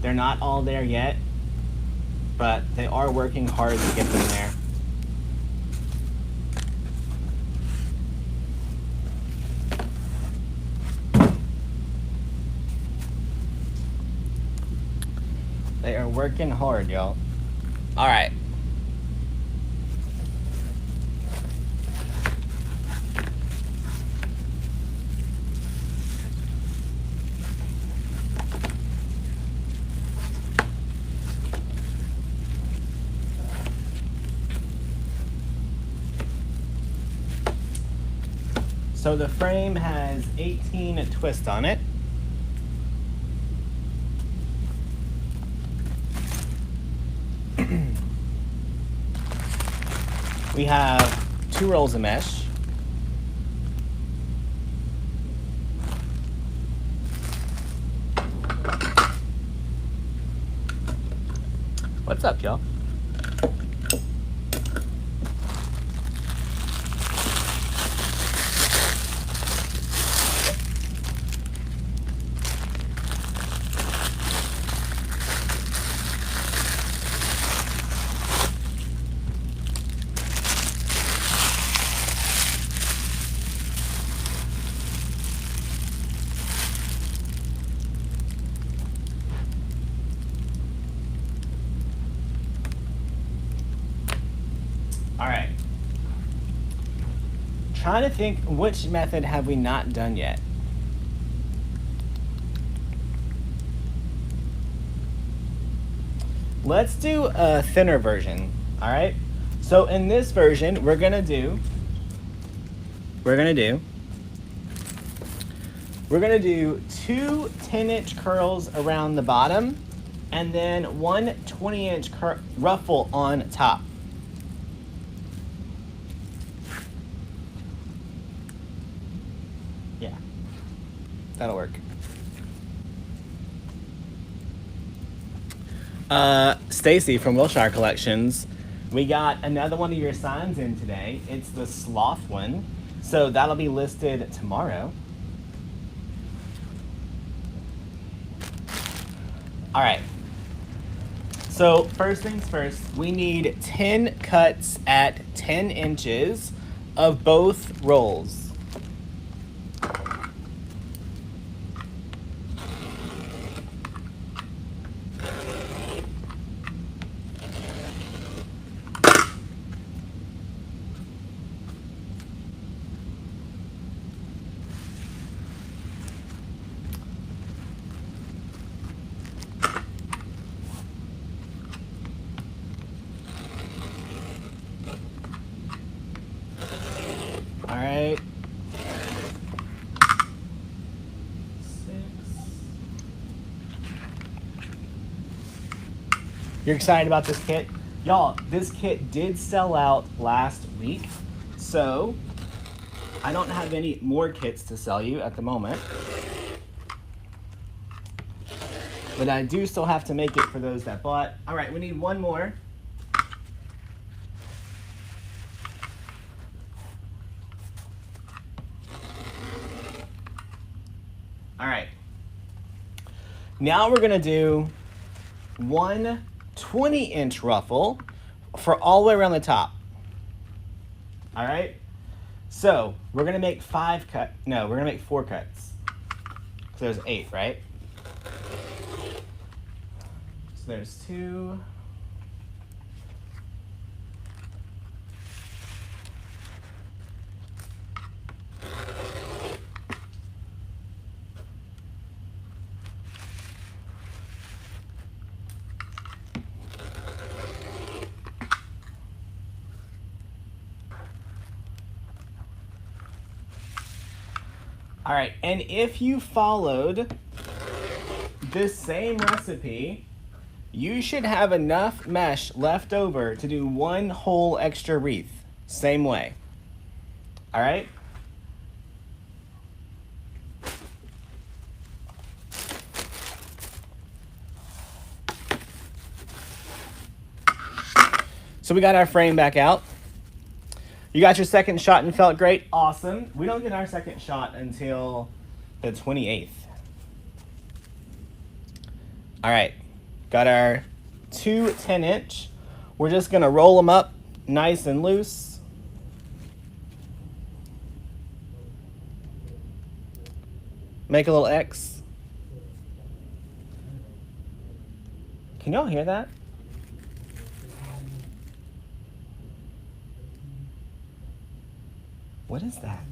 They're not all there yet, but they are working hard to get them there. They are working hard, y'all. All right. So the frame has 18 twists on it. We have 2 rolls of mesh. What's up, y'all? All right. Trying to think, which method have we not done yet? Let's do a thinner version, all right? So in this version, we're gonna do 2 10-inch curls around the bottom and then 1 20-inch ruffle on top. Yeah, that'll work. Stacy from Wilshire Collections, we got another one of your signs in today. It's the sloth one, so that'll be listed tomorrow. All right, so first things first, we need 10 cuts at 10 inches of both rolls. All right. 6. You're excited about this kit? Y'all, this kit did sell out last week, so I don't have any more kits to sell you at the moment. But I do still have to make it for those that bought. All right, we need one more. All right. Now we're gonna do 1 20-inch ruffle for all the way around the top. All right. So we're gonna make 4 cuts. So there's 8, right? So there's 2. All right, and if you followed this same recipe, you should have enough mesh left over to do 1 whole extra wreath. Same way. All right? So we got our frame back out. You got your second shot and felt great? Awesome. We don't get our second shot until the 28th. All right. Got our 2 10-inch. We're just gonna roll them up nice and loose. Make a little X. Can y'all hear that? What is that?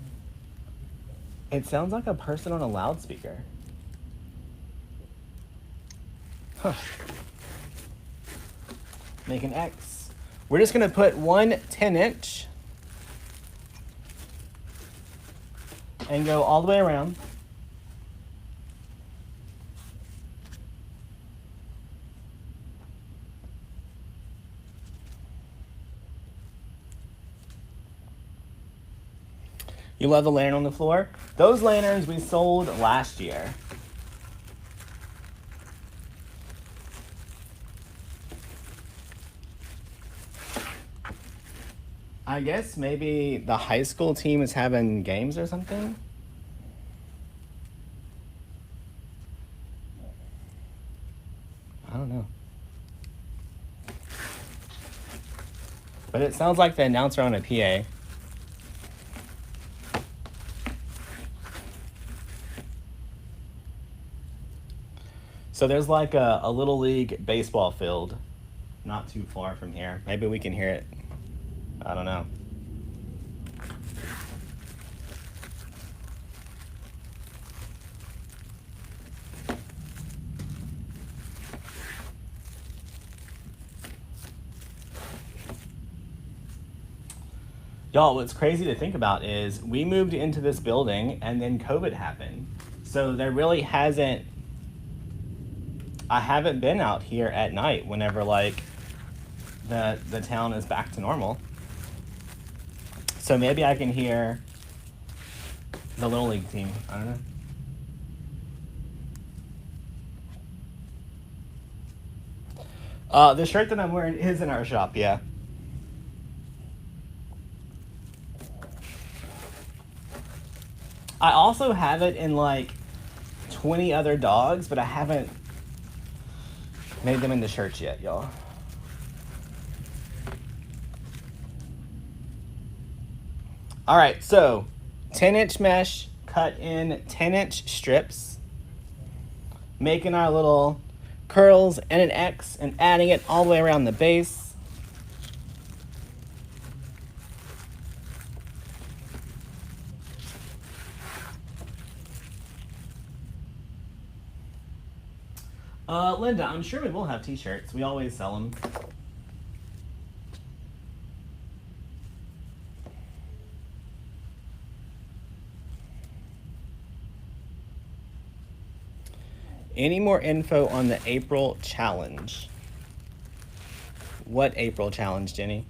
It sounds like a person on a loudspeaker. Huh. Make an X. We're just gonna put 1 10-inch and go all the way around. You love the lantern on the floor? Those lanterns we sold last year. I guess maybe the high school team is having games or something. I don't know. But it sounds like the announcer on a PA. So there's like a little league baseball field not too far from here. Maybe we can hear it. I don't know. Y'all, what's crazy to think about is we moved into this building and then COVID happened. So there really hasn't, I haven't been out here at night whenever like the town is back to normal. So maybe I can hear the Little League team. I don't know. The shirt that I'm wearing is in our shop, yeah. I also have it in like 20 other dogs, but I haven't made them into shirts yet, y'all. All right, so 10-inch mesh cut in 10-inch strips, making our little curls and an X and adding it all the way around the base. Linda, I'm sure we will have t-shirts. We always sell them. Any more info on the April challenge? What April challenge, Jenny?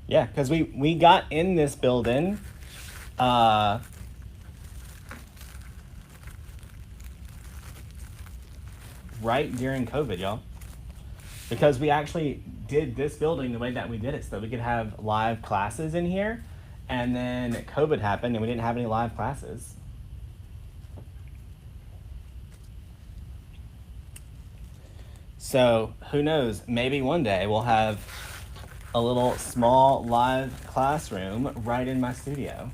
Yeah, because we got in this building right during COVID, y'all. Because we actually did this building the way that we did it so we could have live classes in here. And then COVID happened and we didn't have any live classes. So who knows, maybe one day we'll have a little small live classroom right in my studio.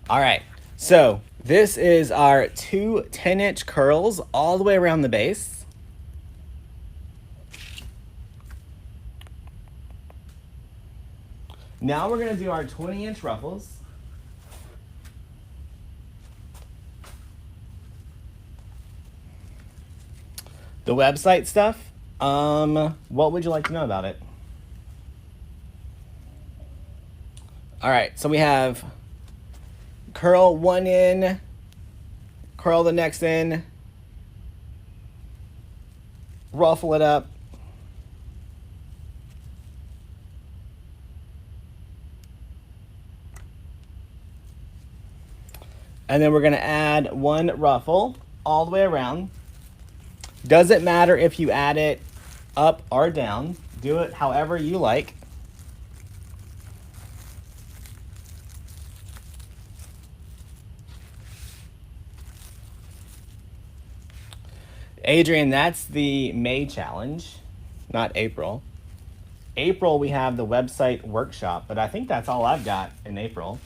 All right, so this is our 2 10-inch curls all the way around the base. Now we're gonna do our 20-inch ruffles. The website stuff, what would you like to know about it? All right, so we have curl one in, curl the next in, ruffle it up, And then we're gonna add one ruffle all the way around. Doesn't matter if you add it up or down. Do it however you like. Adrian, that's the May challenge, not April. April, we have the website workshop, but I think that's all I've got in April.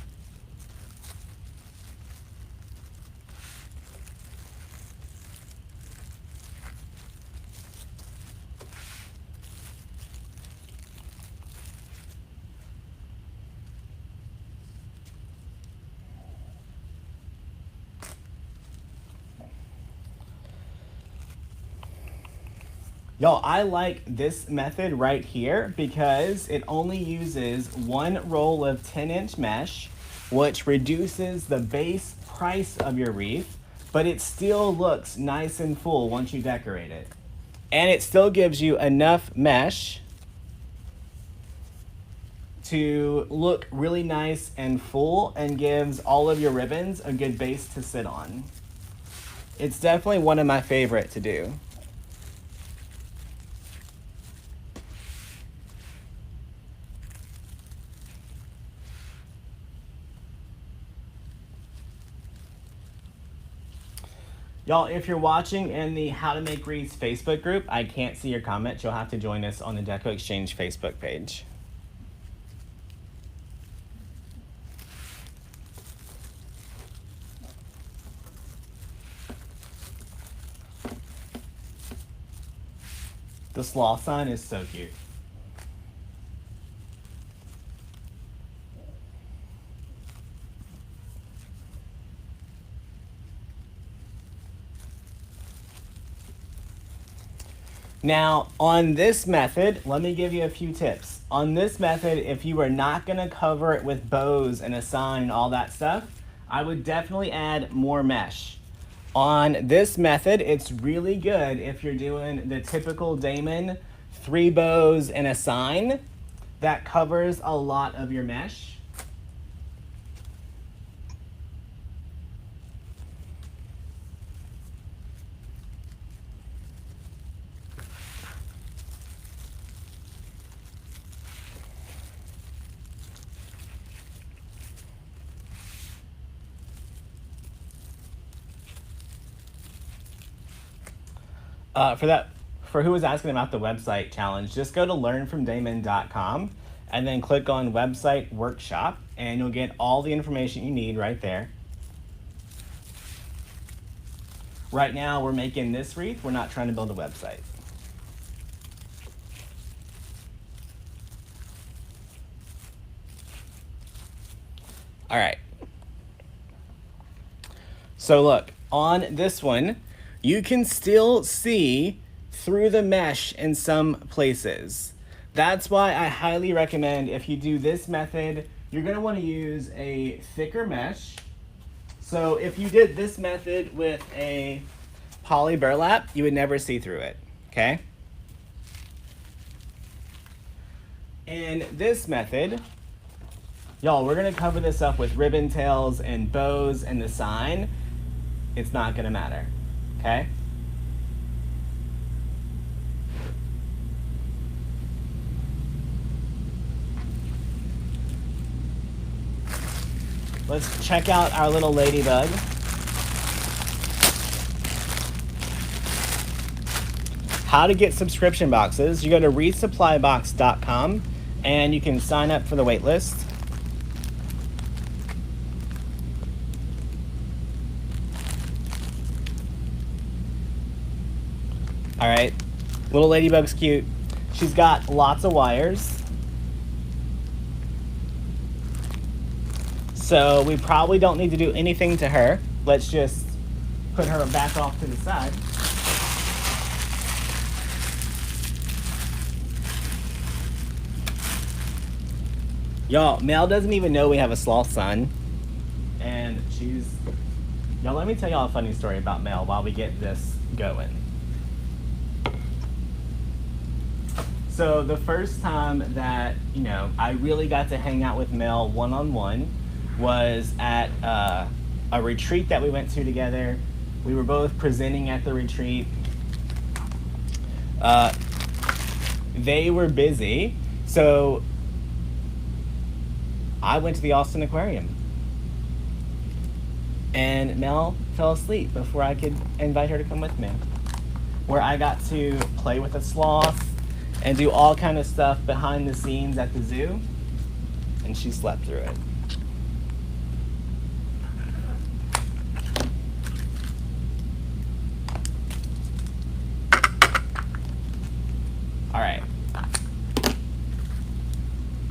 Y'all, I like this method right here because it only uses one roll of 10-inch mesh, which reduces the base price of your wreath, but it still looks nice and full once you decorate it. And it still gives you enough mesh to look really nice and full and gives all of your ribbons a good base to sit on. It's definitely one of my favorite to do. Y'all, if you're watching in the How to Make Wreaths Facebook group, I can't see your comments. You'll have to join us on the DecoExchange Facebook page. The sloth sign is so cute. Now, on this method, let me give you a few tips. On this method, if you are not gonna cover it with bows and a sign and all that stuff, I would definitely add more mesh. On this method, it's really good if you're doing the typical Damon 3 bows and a sign. That covers a lot of your mesh. For who was asking about the website challenge, just go to learnfromdamon.com and then click on website workshop and you'll get all the information you need right there. Right now we're making this wreath, we're not trying to build a website. All right. So look, on this one, you can still see through the mesh in some places. That's why I highly recommend if you do this method, you're gonna wanna use a thicker mesh. So if you did this method with a poly burlap, you would never see through it, okay? In this method, y'all, we're gonna cover this up with ribbon tails and bows and the sign. It's not gonna matter, okay? Let's check out our little ladybug. How to get subscription boxes. You go to wreathsupplybox.com and you can sign up for the wait list. All right, little ladybug's cute. She's got lots of wires. So we probably don't need to do anything to her. Let's just put her back off to the side. Y'all, Mel doesn't even know we have a sloth son. And y'all, let me tell y'all a funny story about Mel while we get this going. So the first time that, I really got to hang out with Mel one-on-one was at a retreat that we went to together. We were both presenting at the retreat. They were busy, so I went to the Austin Aquarium. And Mel fell asleep before I could invite her to come with me, where I got to play with a sloth and do all kind of stuff behind the scenes at the zoo, and she slept through it. All right.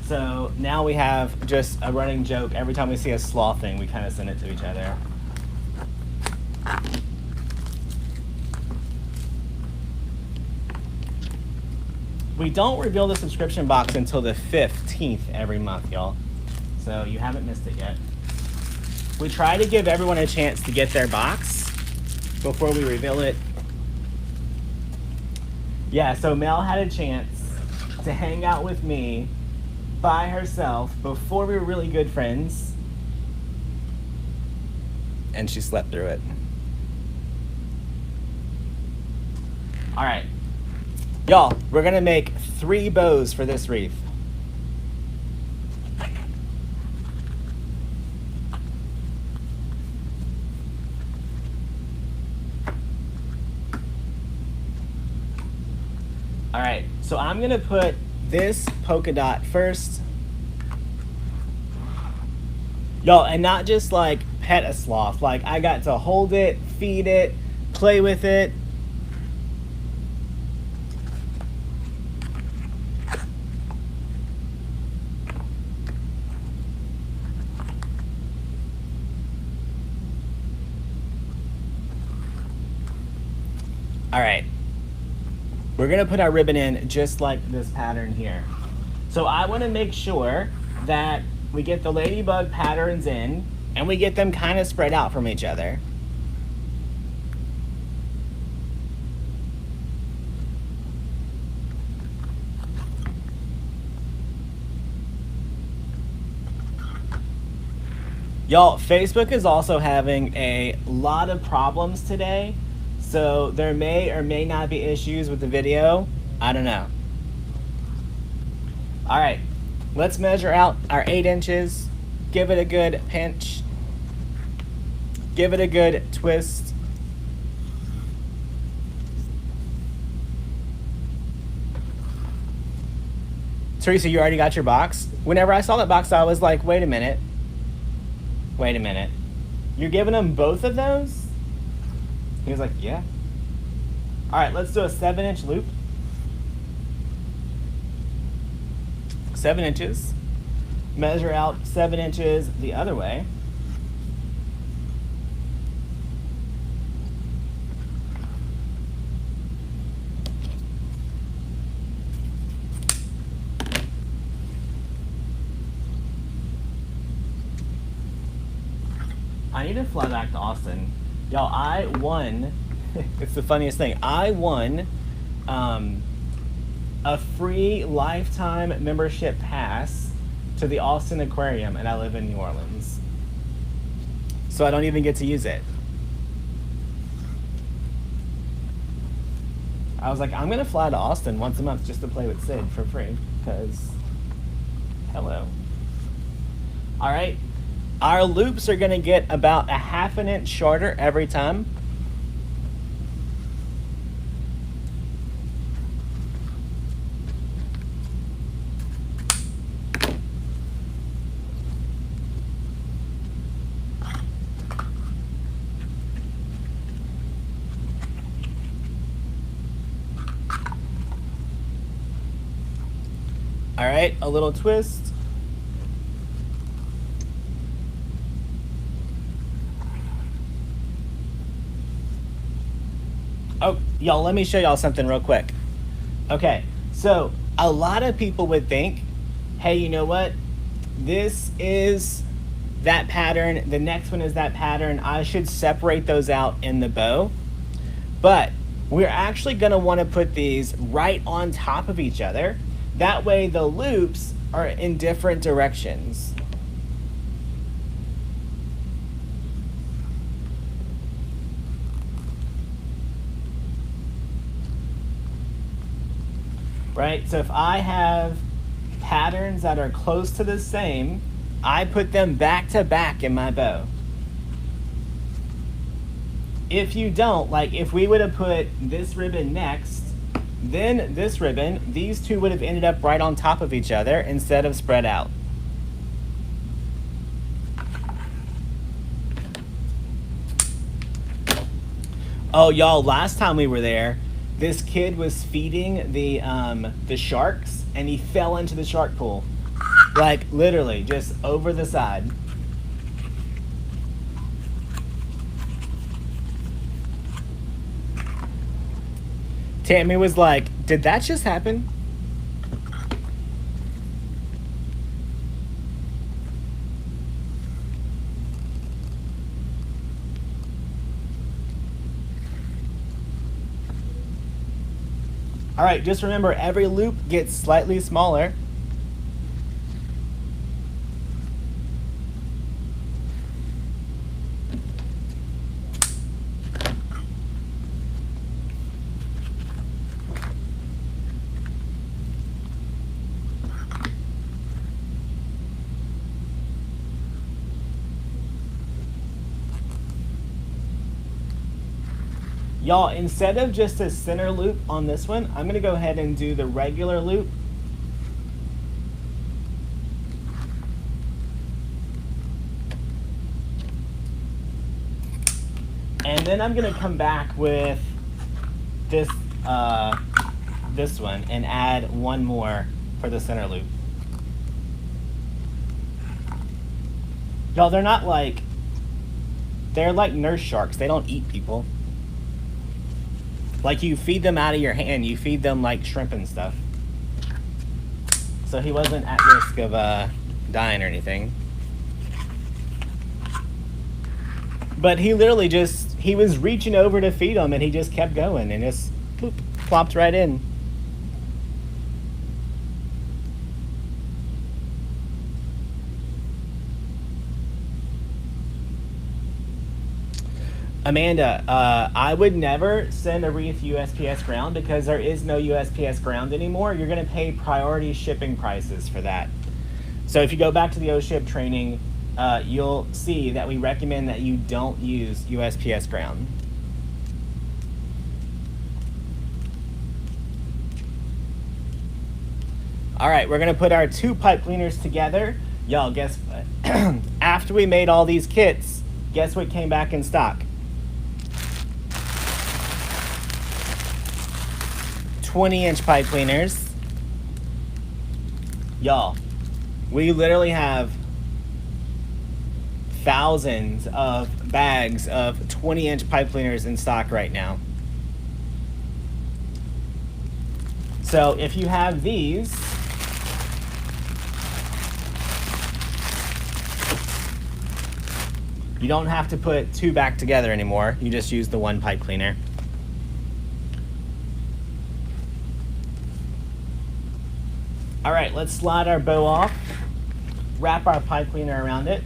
So now we have just a running joke. Every time we see a sloth thing, we kind of send it to each other. We don't reveal the subscription box until the 15th every month, y'all. So you haven't missed it yet. We try to give everyone a chance to get their box before we reveal it. Yeah, so Mel had a chance to hang out with me by herself before we were really good friends, and she slept through it. All right, y'all, we're gonna make 3 bows for this wreath. All right, so I'm gonna put this polka dot first. Y'all, and not just like pet a sloth, like I got to hold it, feed it, play with it. All right. We're gonna put our ribbon in just like this pattern here. So I wanna make sure that we get the ladybug patterns in and we get them kind of spread out from each other. Y'all, Facebook is also having a lot of problems today. So there may or may not be issues with the video. I don't know. All right, let's measure out our 8 inches. Give it a good pinch. Give it a good twist. Teresa, you already got your box? Whenever I saw that box, I was like, wait a minute. Wait a minute. You're giving them both of those? He was like, yeah. All right, let's do a 7-inch loop. 7 inches. Measure out 7 inches the other way. I need to fly back to Austin. Y'all, I won, it's the funniest thing, I won a free lifetime membership pass to the Austin Aquarium, and I live in New Orleans. So I don't even get to use it. I was like, I'm gonna fly to Austin once a month just to play with Sid for free, because, hello. All right. Our loops are gonna get about a 1/2 inch shorter every time. All right, a little twist. Oh, y'all, let me show y'all something real quick. Okay, so a lot of people would think, hey, you know what? This is that pattern, the next one is that pattern. I should separate those out in the bow. But we're actually gonna wanna put these right on top of each other. That way the loops are in different directions. right? So if I have patterns that are close to the same, I put them back to back in my bow. If you don't, like if we would have put this ribbon next, then this ribbon, these two would have ended up right on top of each other instead of spread out. Oh, y'all, last time we were there, this kid was feeding the sharks, and he fell into the shark pool. Like, literally, just over the side. Tammy was like, did that just happen? All right, just remember, every loop gets slightly smaller. Y'all, instead of just a center loop on this one, I'm going to go ahead and do the regular loop. And then I'm going to come back with this one and add one more for the center loop. Y'all, they're like nurse sharks. They don't eat people. Like, you feed them out of your hand. You feed them like shrimp and stuff. So he wasn't at risk of dying or anything. But he literally he was reaching over to feed him, and he just kept going and just bloop, plopped right in. Amanda, I would never send a wreath USPS ground because there is no USPS ground anymore. You're going to pay priority shipping prices for that. So if you go back to the O-Ship training, you'll see that we recommend that you don't use USPS ground. All right, we're going to put our two pipe cleaners together. Y'all, guess what? After we made all these kits, guess what came back in stock? 20-inch pipe cleaners. Y'all, we literally have thousands of bags of 20-inch pipe cleaners in stock right now. So if you have these, you don't have to put two back together anymore. You just use the one pipe cleaner. All right, let's slide our bow off, wrap our pipe cleaner around it.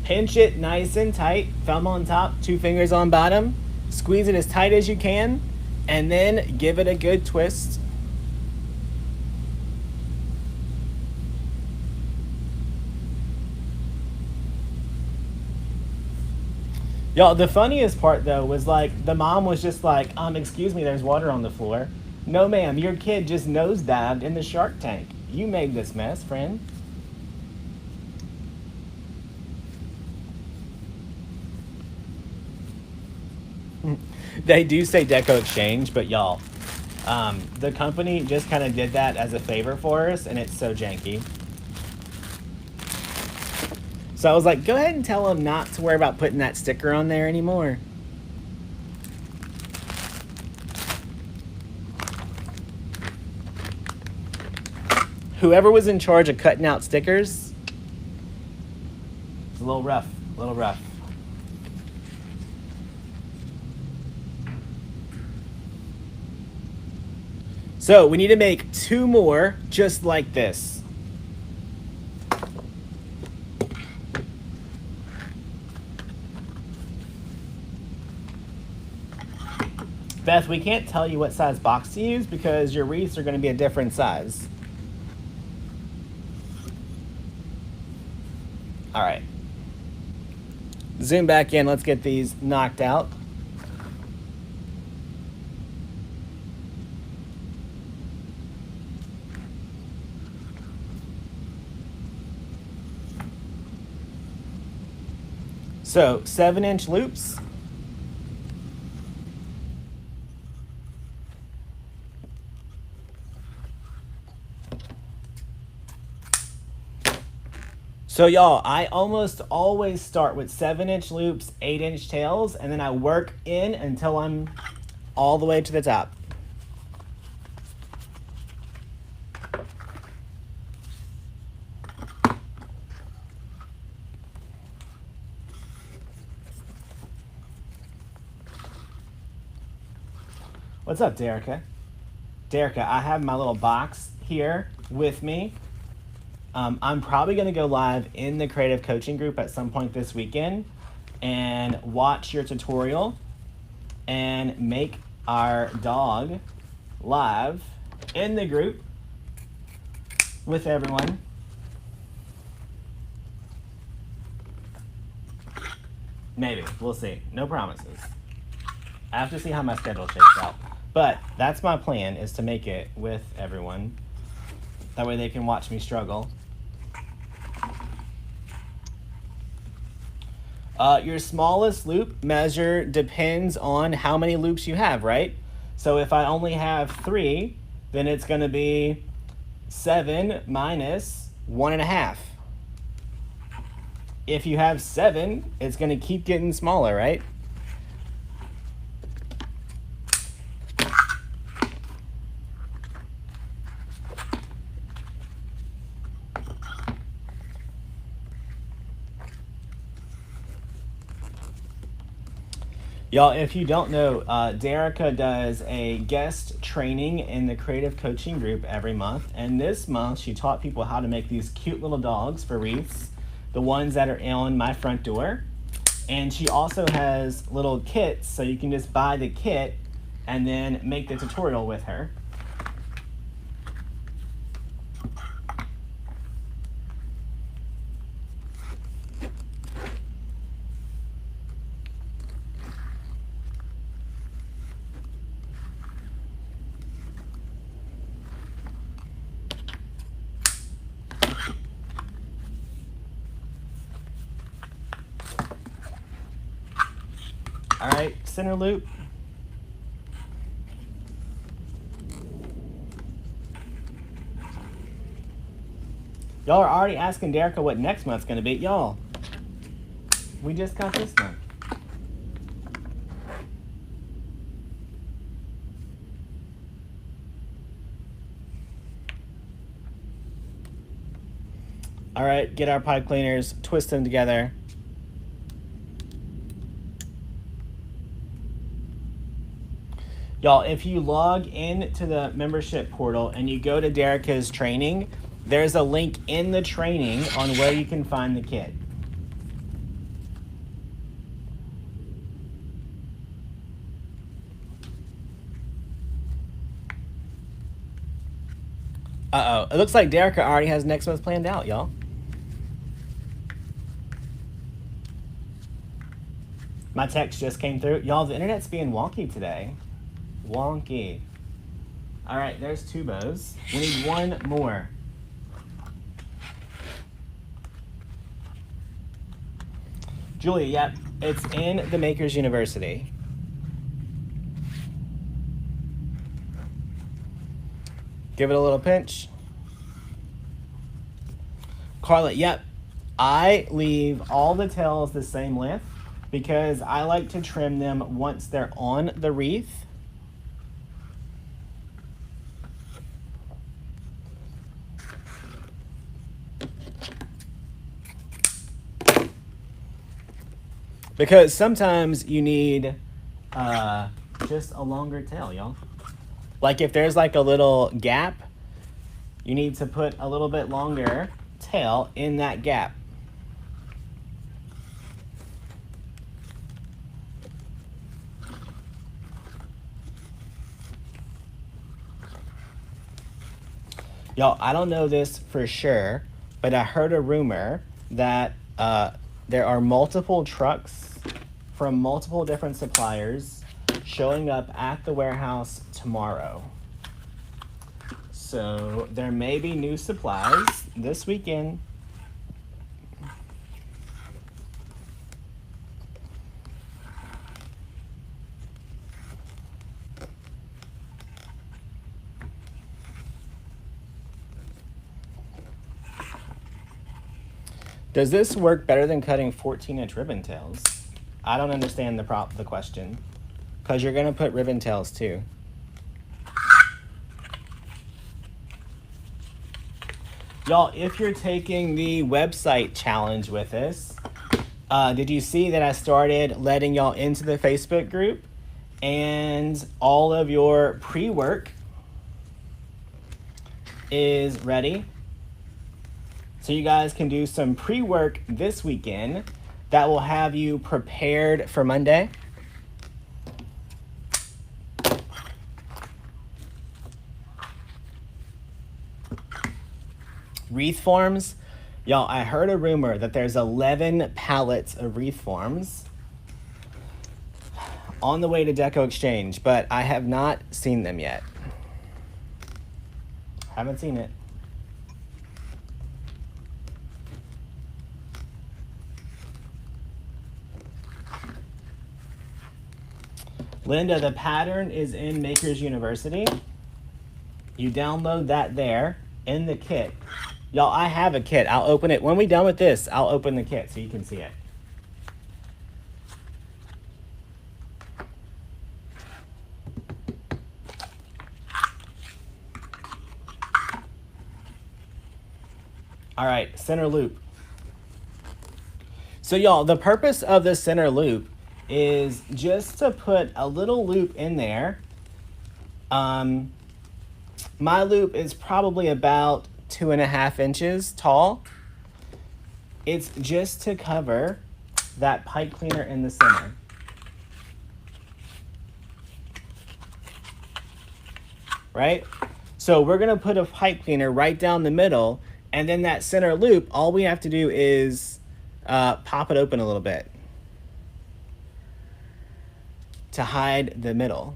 Pinch it nice and tight, thumb on top, two fingers on bottom. Squeeze it as tight as you can, and then give it a good twist. Y'all, the funniest part though was like the mom was just like, excuse me, there's water on the floor. No ma'am, your kid just nosedived in the shark tank. You made this mess, friend. They do say DecoExchange, but y'all, the company just kind of did that as a favor for us, and it's so janky. So I was like, go ahead and tell them not to worry about putting that sticker on there anymore. Whoever was in charge of cutting out stickers, it's a little rough, a little rough. So we need to make two more just like this. Beth, we can't tell you what size box to use because your wreaths are going to be a different size. All right. Zoom back in. Let's get these knocked out. So 7-inch loops. So y'all, I almost always start with 7-inch loops, 8-inch tails, and then I work in until I'm all the way to the top. What's up, Derica? Derica, I have my little box here with me. I'm probably going to go live in the creative coaching group at some point this weekend and watch your tutorial and make our dog live in the group with everyone. Maybe. We'll see. No promises. I have to see how my schedule shakes out. But that's my plan, is to make it with everyone. That way they can watch me struggle. Your smallest loop measure depends on how many loops you have, right? So if I only have 3, then it's going to be 7 minus 1.5. If you have 7, it's going to keep getting smaller, right? Y'all, if you don't know, Derica does a guest training in the creative coaching group every month. And this month, she taught people how to make these cute little dogs for wreaths, the ones that are on my front door. And she also has little kits, so you can just buy the kit and then make the tutorial with her. All right, center loop. Y'all are already asking Derica what next month's gonna be. Y'all, we just got this month. All right, get our pipe cleaners, twist them together. Y'all, if you log in to the membership portal and you go to Derica's training, there's a link in the training on where you can find the kit. Uh-oh, it looks like Derica already has next month planned out, y'all. My text just came through. Y'all, the internet's being wonky today. Wonky. All right, there's 2 bows. We need 1 more. Julia, yep, it's in the Makers University. Give it a little pinch. Carla, yep, I leave all the tails the same length because I like to trim them once they're on the wreath. Because sometimes you need just a longer tail, y'all. Like if there's like a little gap, you need to put a little bit longer tail in that gap. Y'all, I don't know this for sure, but I heard a rumor that there are multiple trucks from multiple different suppliers showing up at the warehouse tomorrow. So there may be new supplies this weekend. Does this work better than cutting 14-inch ribbon tails? I don't understand the question. Because you're going to put ribbon tails too. Y'all, if you're taking the website challenge with us, did you see that I started letting y'all into the Facebook group? And all of your pre-work is ready. So you guys can do some pre-work this weekend that will have you prepared for Monday. Wreath forms. Y'all, I heard a rumor that there's 11 pallets of wreath forms on the way to DecoExchange, but I have not seen them yet. Haven't seen it. Linda, the pattern is in Makers University. You download that there in the kit. Y'all, I have a kit. I'll open it. When we're done with this, I'll open the kit so you can see it. All right, center loop. So y'all, the purpose of the center loop is just to put a little loop in there. My loop is probably about 2.5 inches tall. It's just to cover that pipe cleaner in the center. Right? So we're gonna put a pipe cleaner right down the middle, and then that center loop, all we have to do is pop it open a little bit to hide the middle.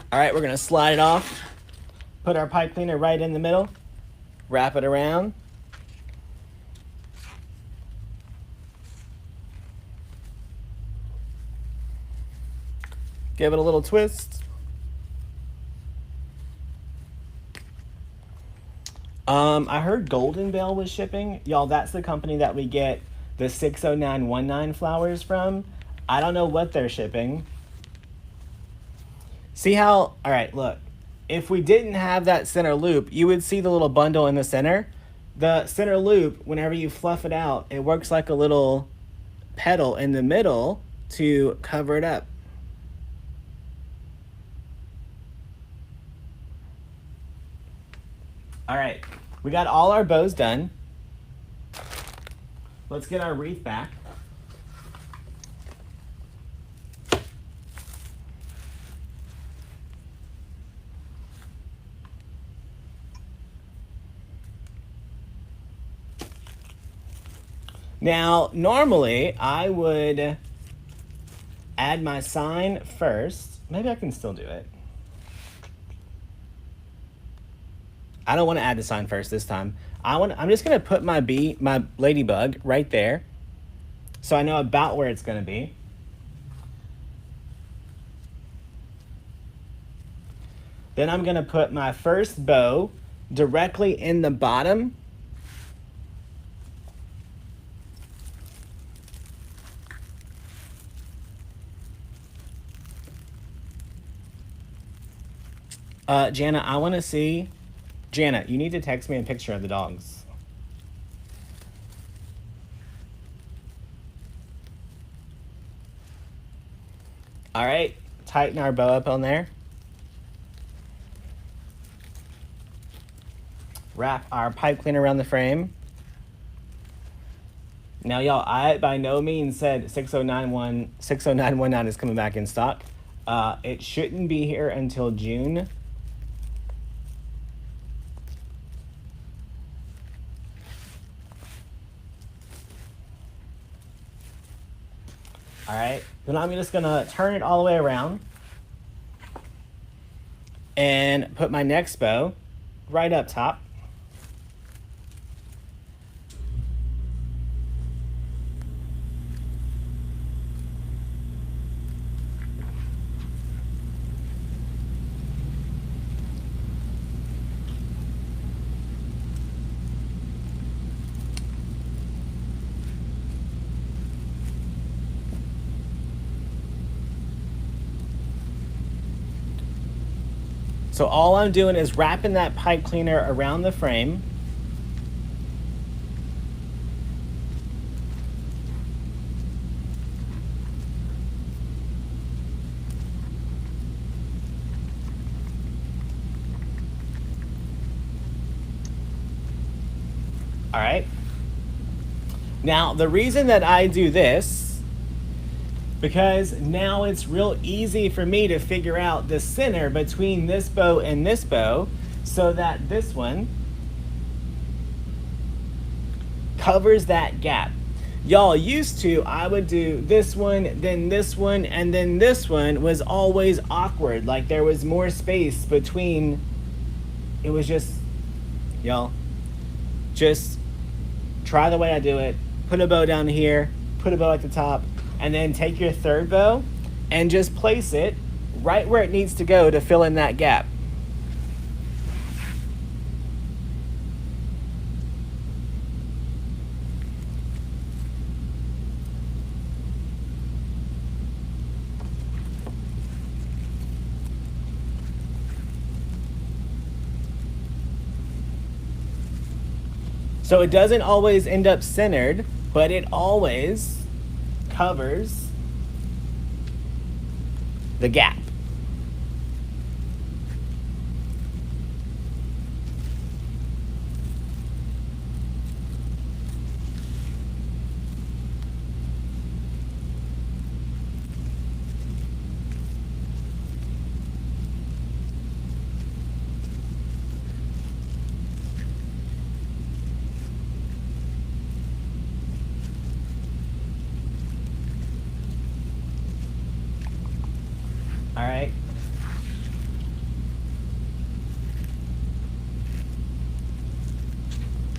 All right, we're gonna slide it off, put our pipe cleaner right in the middle, wrap it around. Give it a little twist. I heard Golden Bale was shipping. Y'all, that's the company that we get the 60919 flowers from. I don't know what they're shipping. See how, all right, look. If we didn't have that center loop, you would see the little bundle in the center. The center loop, whenever you fluff it out, it works like a little petal in the middle to cover it up. All right, we got all our bows done. Let's get our wreath back. Now, normally I would add my sign first. Maybe I can still do it. I don't want to add the sign first this time. I'm just gonna put my ladybug right there, so I know about where it's gonna be. Then I'm gonna put my first bow directly in the bottom. Jana, I want to see. Jana, you need to text me a picture of the dogs. All right, tighten our bow up on there. Wrap our pipe cleaner around the frame. Now, y'all, I by no means said 60919 is coming back in stock. It shouldn't be here until June. All right, then I'm just gonna turn it all the way around and put my next bow right up top. So all I'm doing is wrapping that pipe cleaner around the frame. All right. Now, the reason that I do this, because now it's real easy for me to figure out the center between this bow and this bow, so that this one covers that gap. Y'all, used to, I would do this one, and then this one was always awkward. Like there was more space between. It was just, y'all, just try the way I do it. Put a bow down here, put a bow at the top, and then take your third bow and just place it right where it needs to go to fill in that gap. So it doesn't always end up centered, but it always covers the gap. All right.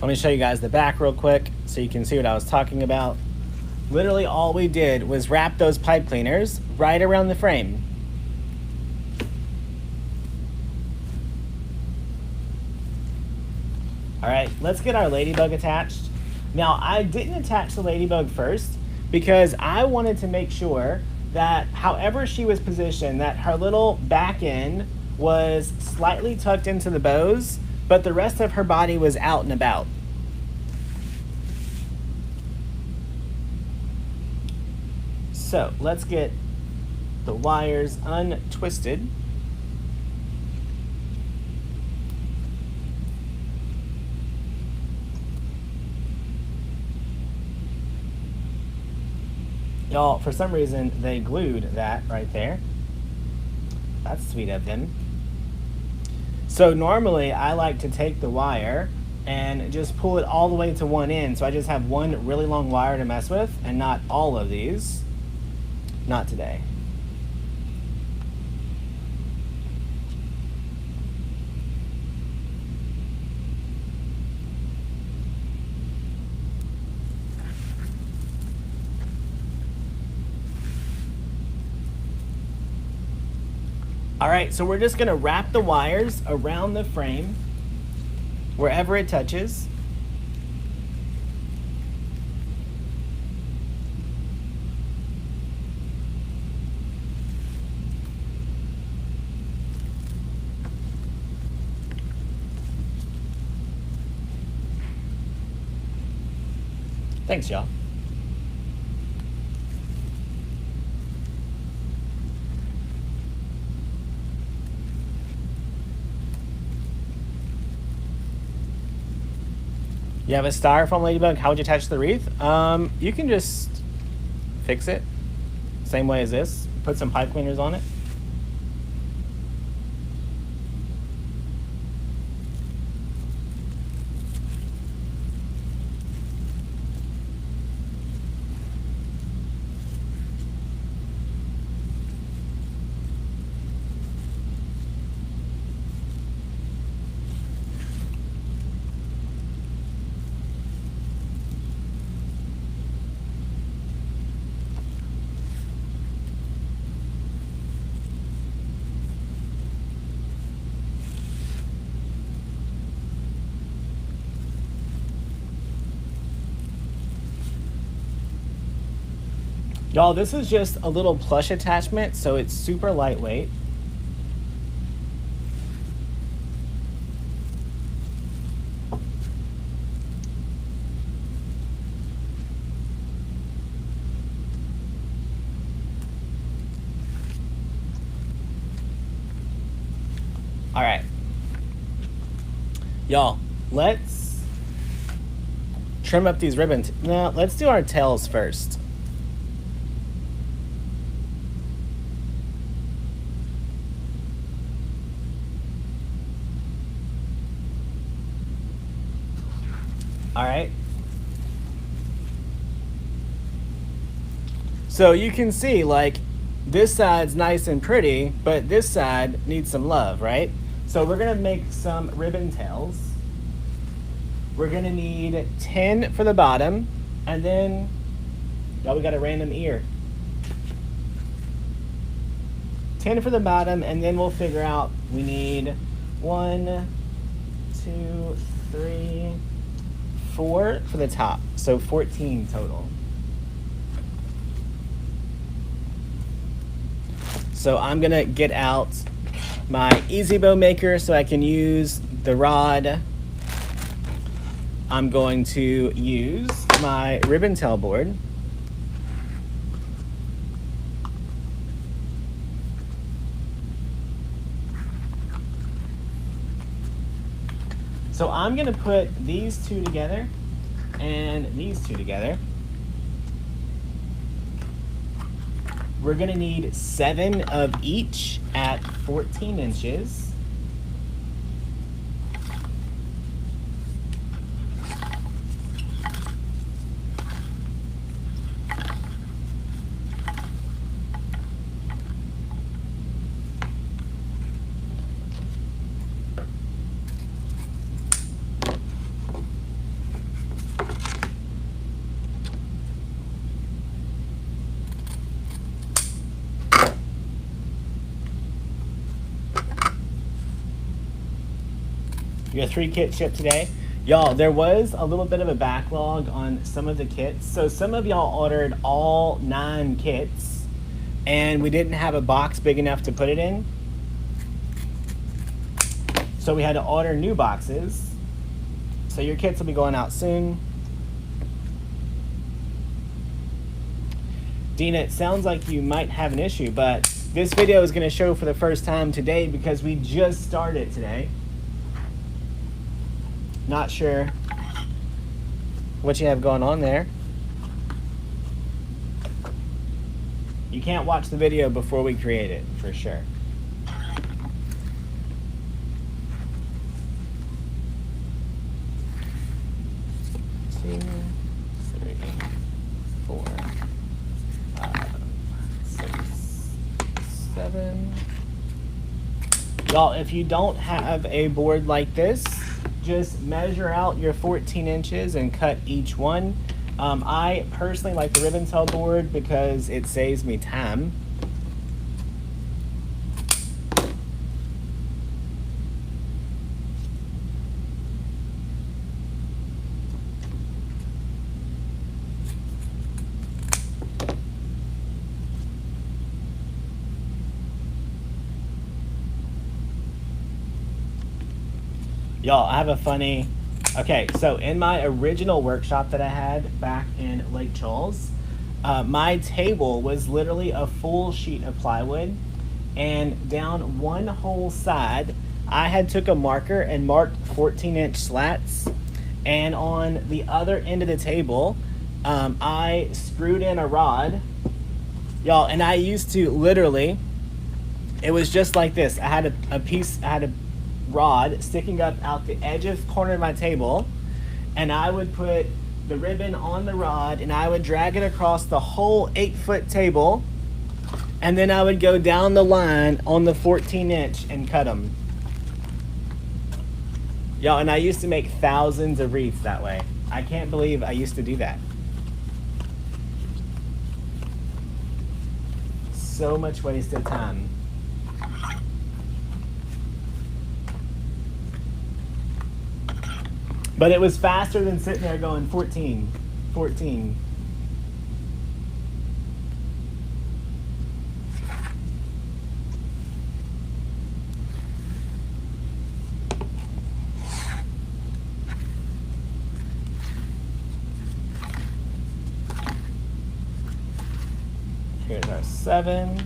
Let me show you guys the back real quick so you can see what I was talking about. Literally all we did was wrap those pipe cleaners right around the frame. All right, let's get our ladybug attached. Now, I didn't attach the ladybug first because I wanted to make sure that however she was positioned, that her little back end was slightly tucked into the bows, but the rest of her body was out and about. So let's get the wires untwisted. Y'all, for some reason, they glued that right there. That's sweet of them. So normally, I like to take the wire and just pull it all the way to one end. So I just have one really long wire to mess with and not all of these. Not today. All right, so we're just gonna wrap the wires around the frame wherever it touches. Thanks, y'all. You have a styrofoam ladybug. How would you attach the wreath? You can just fix it same way as this. Put some pipe cleaners on it. Y'all, this is just a little plush attachment, so it's super lightweight. All right. Y'all, let's trim up these ribbons. Now, let's do our tails first. All right. So you can see, like, this side's nice and pretty, but this side needs some love, right? So we're gonna make some ribbon tails. We're gonna need 10 for the bottom, and then, y'all, we got a random ear. 10 for the bottom, and then we'll figure out we need 1, 2, 3, 4 for the top, so 14 total. So I'm gonna get out my Easy Bow Maker so I can use the rod. I'm going to use my ribbon tail board. So I'm gonna put these two together and these two together. We're gonna need 7 of each at 14 inches. We got 3 kits shipped today. Y'all, there was a little bit of a backlog on some of the kits. So some of y'all ordered all 9 kits and we didn't have a box big enough to put it in. So we had to order new boxes. So your kits will be going out soon. Dina, it sounds like you might have an issue, but this video is gonna show for the first time today because we just started today. Not sure what you have going on there. You can't watch the video before we create it, for sure. Two, 3, 4, 5, 6, 7. Y'all, if you don't have a board like this, just measure out your 14 inches and cut each one. I personally like the ribbon tail board because it saves me time. Y'all, I have a funny, okay, so in my original workshop that I had back in Lake Charles, my table was literally a full sheet of plywood, and down one whole side, I had took a marker and marked 14-inch slats, And on the other end of the table, I screwed in a rod. Y'all, and I used to literally, it was just like this. I had a rod sticking up out the edge of the corner of my table, and I would put the ribbon on the rod and I would drag it across the whole 8-foot table, and then I would go down the line on the 14-inch and cut them. Y'all, and I used to make thousands of wreaths that way. I can't believe I used to do that. So much wasted time. But it was faster than sitting there going 14, 14. Here's our 7.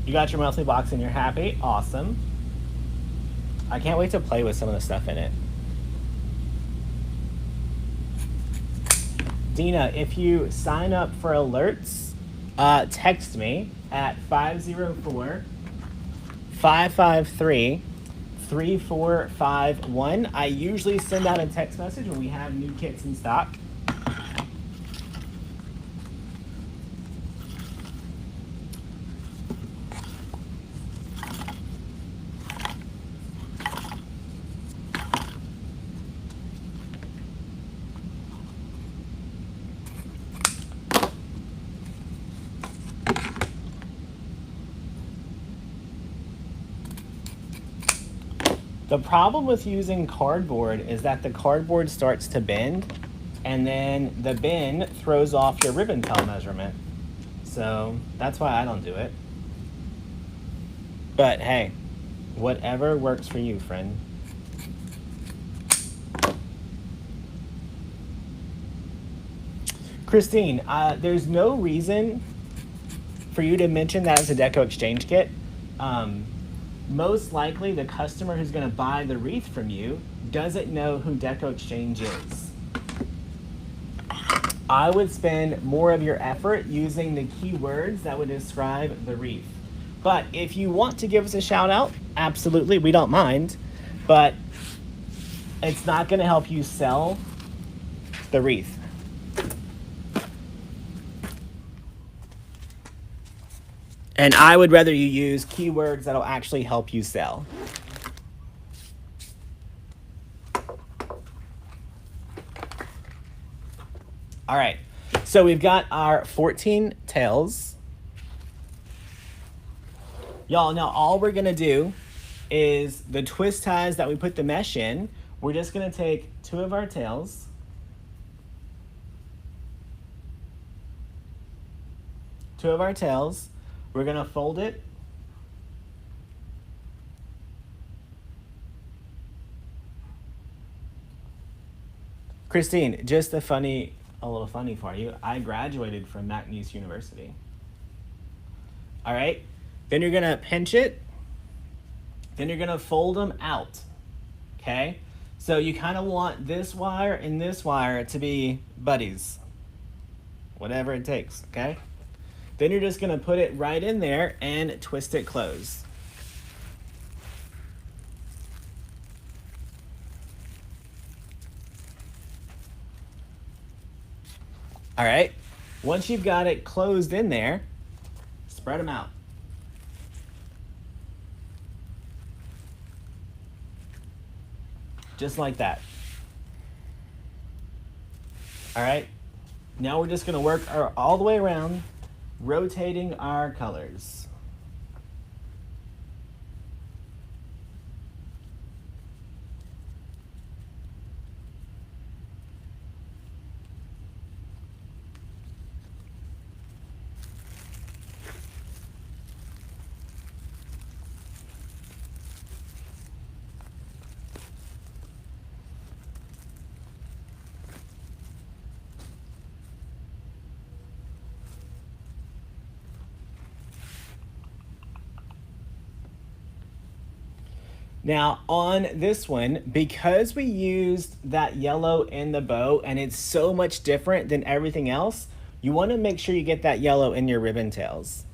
You got your monthly box and you're happy? Awesome. I can't wait to play with some of the stuff in it. Dina, if you sign up for alerts, text me at 504-553-3451. I usually send out a text message when we have new kits in stock. The problem with using cardboard is that the cardboard starts to bend, and then the bend throws off your ribbon tail measurement. So that's why I don't do it. But hey, whatever works for you, friend. Christine, there's no reason for you to mention that as a DecoExchange kit. Most likely the customer who's going to buy the wreath from you doesn't know who DecoExchange is. I would spend more of your effort using the keywords that would describe the wreath. But if you want to give us a shout out, absolutely, we don't mind. But it's not going to help you sell the wreath. And I would rather you use keywords that'll actually help you sell. All right, so we've got our 14 tails. Y'all, now all we're gonna do is the twist ties that we put the mesh in. We're just gonna take 2 of our tails. We're gonna fold it. Christine, just a little funny for you. I graduated from McNeese University. All right, then you're gonna pinch it. Then you're gonna fold them out, okay? So you kind of want this wire and this wire to be buddies, whatever it takes, okay? Then you're just gonna put it right in there and twist it closed. All right, once you've got it closed in there, spread them out. Just like that. All right, now we're just gonna work all the way around, rotating our colors. Now on this one, because we used that yellow in the bow and it's so much different than everything else, you want to make sure you get that yellow in your ribbon tails.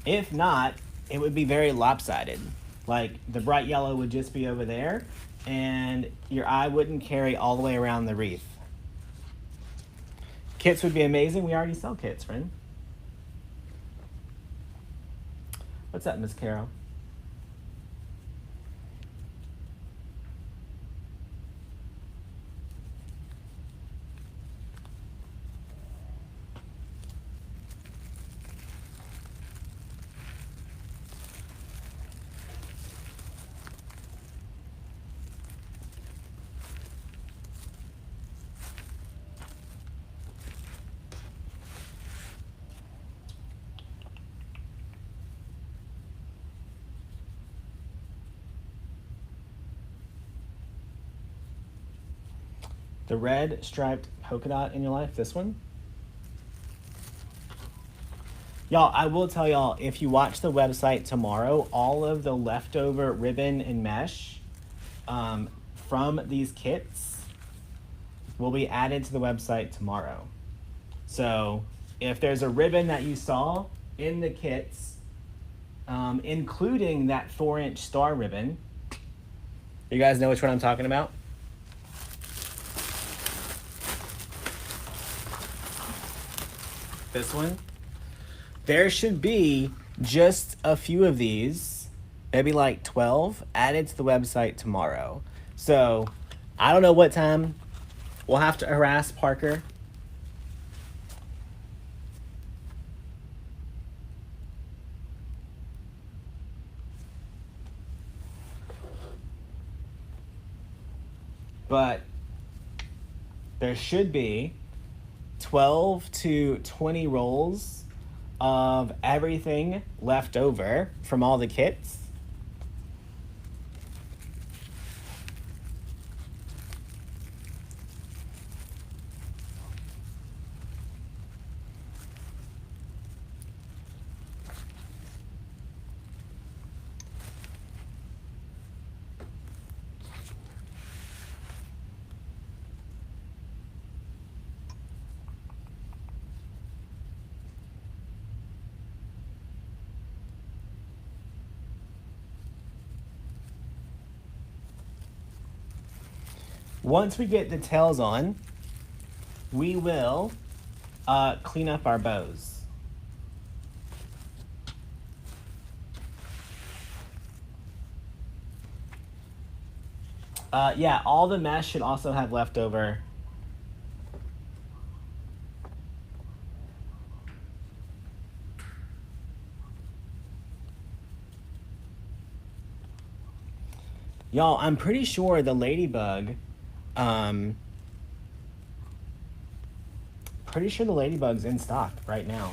If not, it would be very lopsided. Like the bright yellow would just be over there and your eye wouldn't carry all the way around the wreath. Kits would be amazing. We already sell kits, friend. What's up, Miss Carol? The red striped polka dot in your life, this one? Y'all, I will tell y'all, if you watch the website tomorrow, all of the leftover ribbon and mesh from these kits will be added to the website tomorrow. So if there's a ribbon that you saw in the kits, including that 4-inch star ribbon, you guys know which one I'm talking about? This one? There should be just a few of these, maybe like 12, added to the website tomorrow. So I don't know what time. We'll have to harass Parker. But there should be 12 to 20 rolls of everything left over from all the kits. Once we get the tails on, we will clean up our bows. Yeah, all the mesh should also have leftover. Y'all, I'm pretty sure the Ladybug, pretty sure the Ladybug's in stock right now.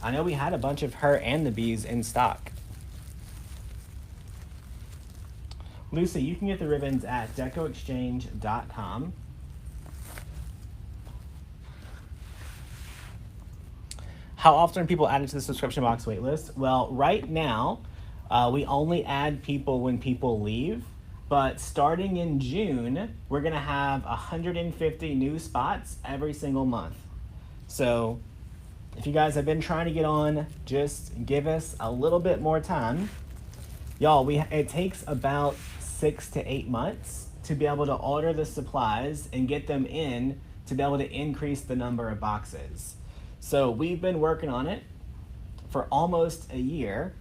I know we had a bunch of her and the bees in stock. Lucy, you can get the ribbons at DecoExchange.com. How often are people added to the subscription box waitlist? Well, right now, we only add people when people leave. But starting in June, we're going to have 150 new spots every single month. So if you guys have been trying to get on, just give us a little bit more time. Y'all, it takes about 6 to 8 months to be able to order the supplies and get them in to be able to increase the number of boxes. So we've been working on it for almost a year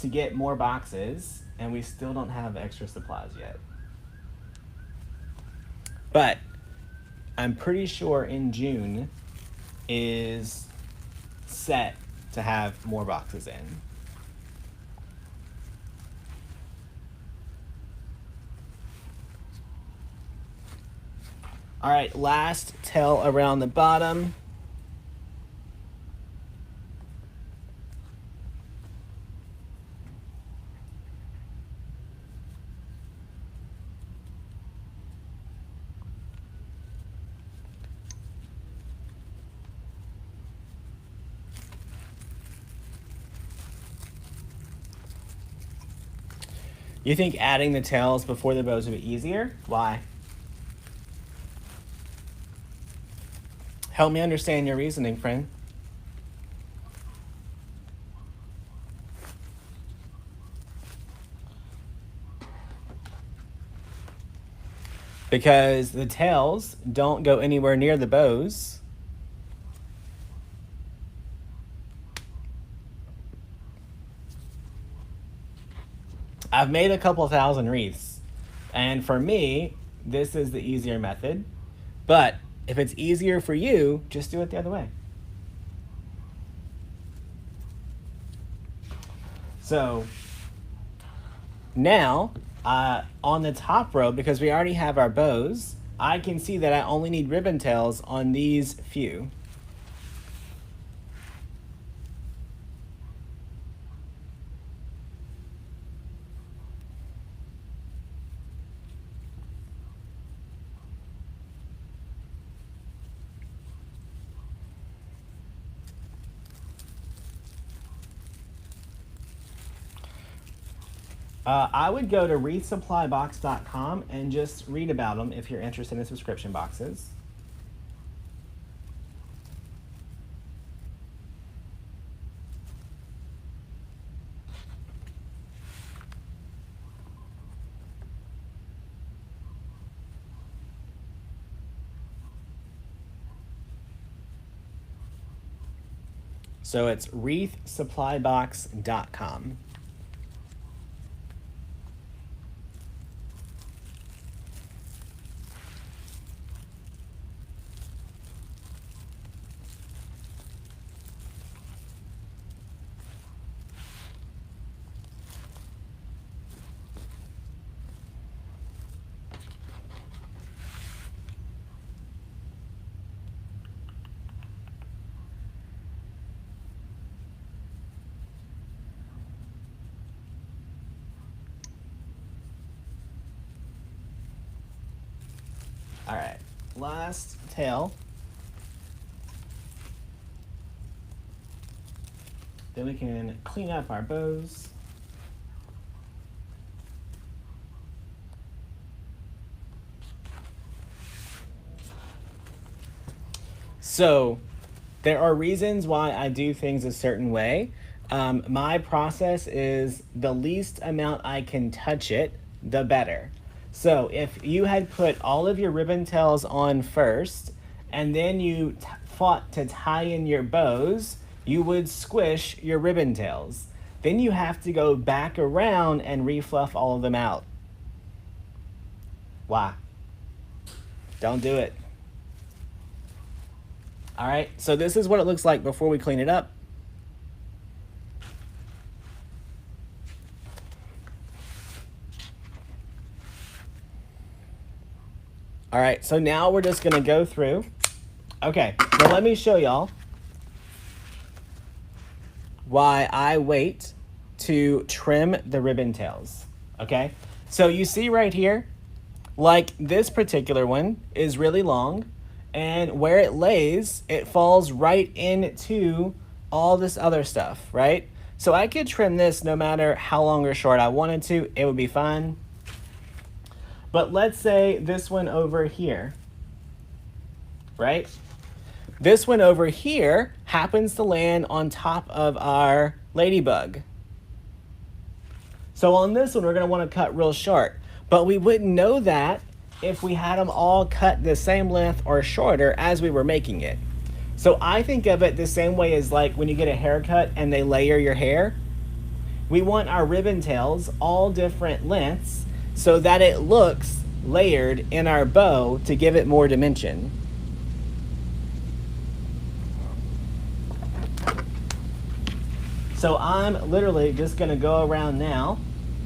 to get more boxes, and we still don't have extra supplies yet. But I'm pretty sure in June is set to have more boxes in. All right, last tail around the bottom. You think adding the tails before the bows would be easier? Why? Help me understand your reasoning, friend. Because the tails don't go anywhere near the bows. I've made a couple thousand wreaths, and for me, this is the easier method. But if it's easier for you, just do it the other way. So now, on the top row, because we already have our bows, I can see that I only need ribbon tails on these few. I would go to wreathsupplybox.com and just read about them if you're interested in subscription boxes. So it's wreathsupplybox.com. All right, last tail. Then we can clean up our bows. So there are reasons why I do things a certain way. My process is the least amount I can touch it, the better. So if you had put all of your ribbon tails on first, and then you fought to tie in your bows, you would squish your ribbon tails. Then you have to go back around and refluff all of them out. Why? Don't do it. All right, so this is what it looks like before we clean it up. All right, so now we're just gonna go through. Okay, now let me show y'all why I wait to trim the ribbon tails, okay? So you see right here, like this particular one is really long, and where it lays, it falls right into all this other stuff, right? So I could trim this no matter how long or short I wanted to, it would be fine. But let's say this one over here, right? This one over here happens to land on top of our ladybug. So on this one, we're gonna wanna cut real short, but we wouldn't know that if we had them all cut the same length or shorter as we were making it. So I think of it the same way as like when you get a haircut and they layer your hair. We want our ribbon tails all different lengths so that it looks layered in our bow to give it more dimension. So I'm literally just gonna go around now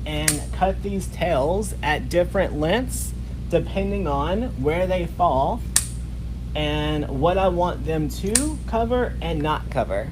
and cut these tails at different lengths depending on where they fall and what I want them to cover and not cover.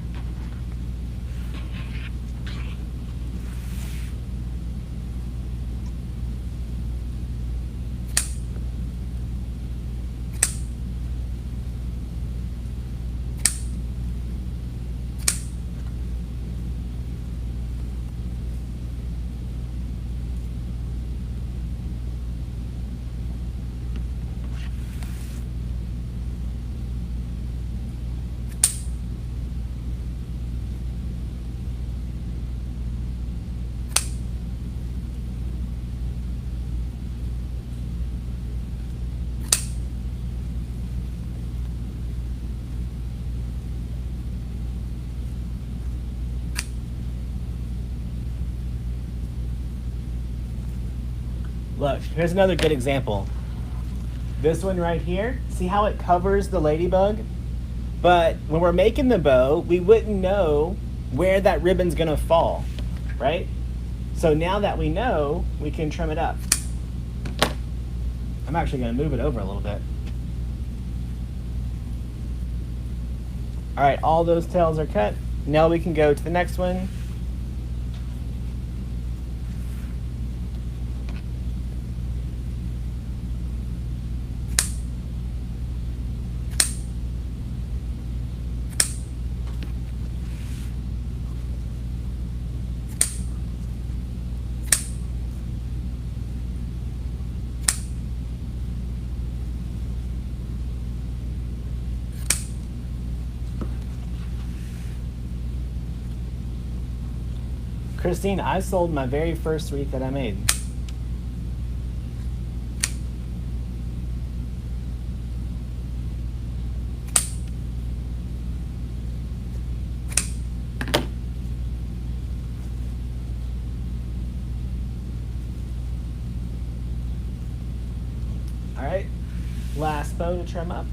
Look, here's another good example. This one right here, see how it covers the ladybug? But when we're making the bow, we wouldn't know where that ribbon's gonna fall, right? So now that we know, we can trim it up. I'm actually gonna move it over a little bit. All right, all those tails are cut. Now we can go to the next one. Christine, I sold my very first wreath that I made. All right, last bow to trim up.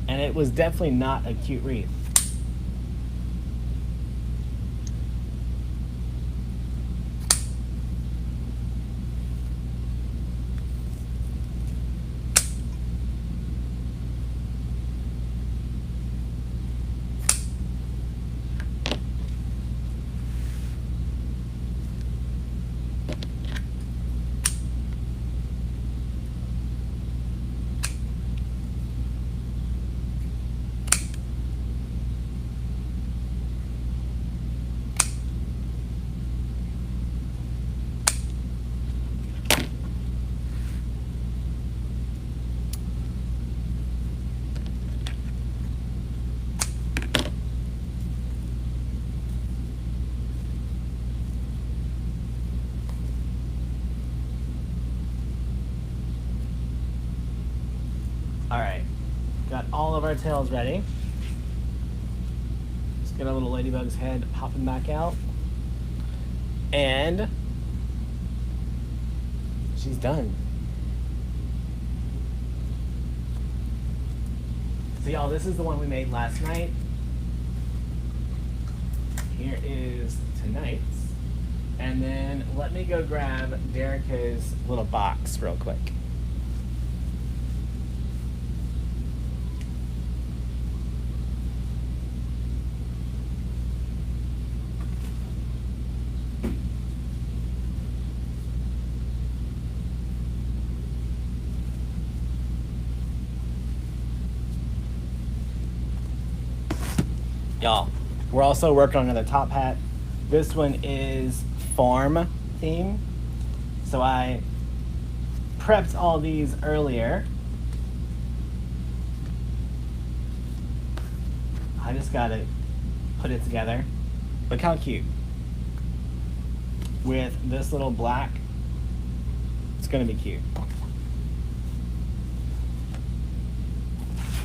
And it was definitely not a cute wreath. All right, got all of our tails ready. Let's get our little ladybug's head popping back out. And she's done. So y'all, this is the one we made last night. Here is tonight's. And then let me go grab Derica's little box real quick. Y'all, we're also working on another top hat. This one is farm theme. So I prepped all these earlier. I just gotta put it together. Look how cute. With this little black, it's gonna be cute.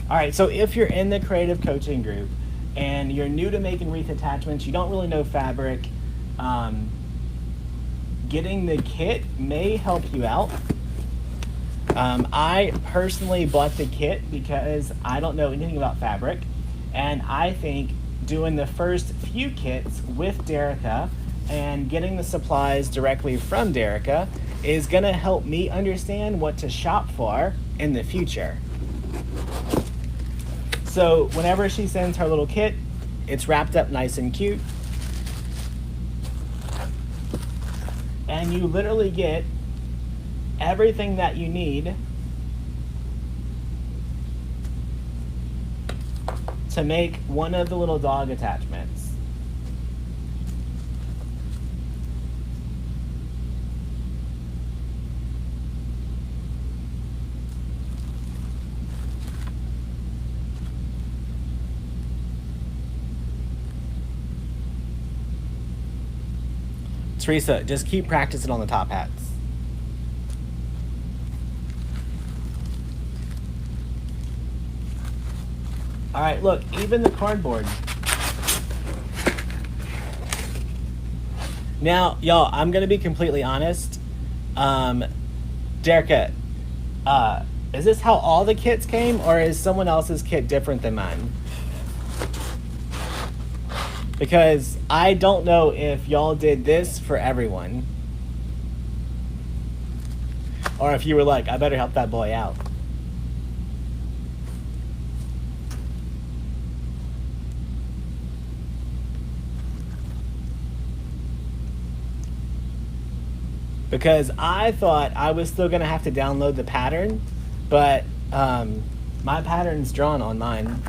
All right, so if you're in the creative coaching group, and you're new to making wreath attachments, you don't really know fabric, getting the kit may help you out. I personally bought the kit because I don't know anything about fabric, and I think doing the first few kits with Derica and getting the supplies directly from Derica is gonna help me understand what to shop for in the future. So whenever she sends her little kit, it's wrapped up nice and cute. And you literally get everything that you need to make one of the little dog attachments. Teresa, just keep practicing on the top hats. All right, look, even the cardboard. Now, y'all, I'm gonna be completely honest. Derica, is this how all the kits came, or is someone else's kit different than mine? Because I don't know if y'all did this for everyone, or if you were like, I better help that boy out. Because I thought I was still gonna have to download the pattern, but my pattern's drawn on mine,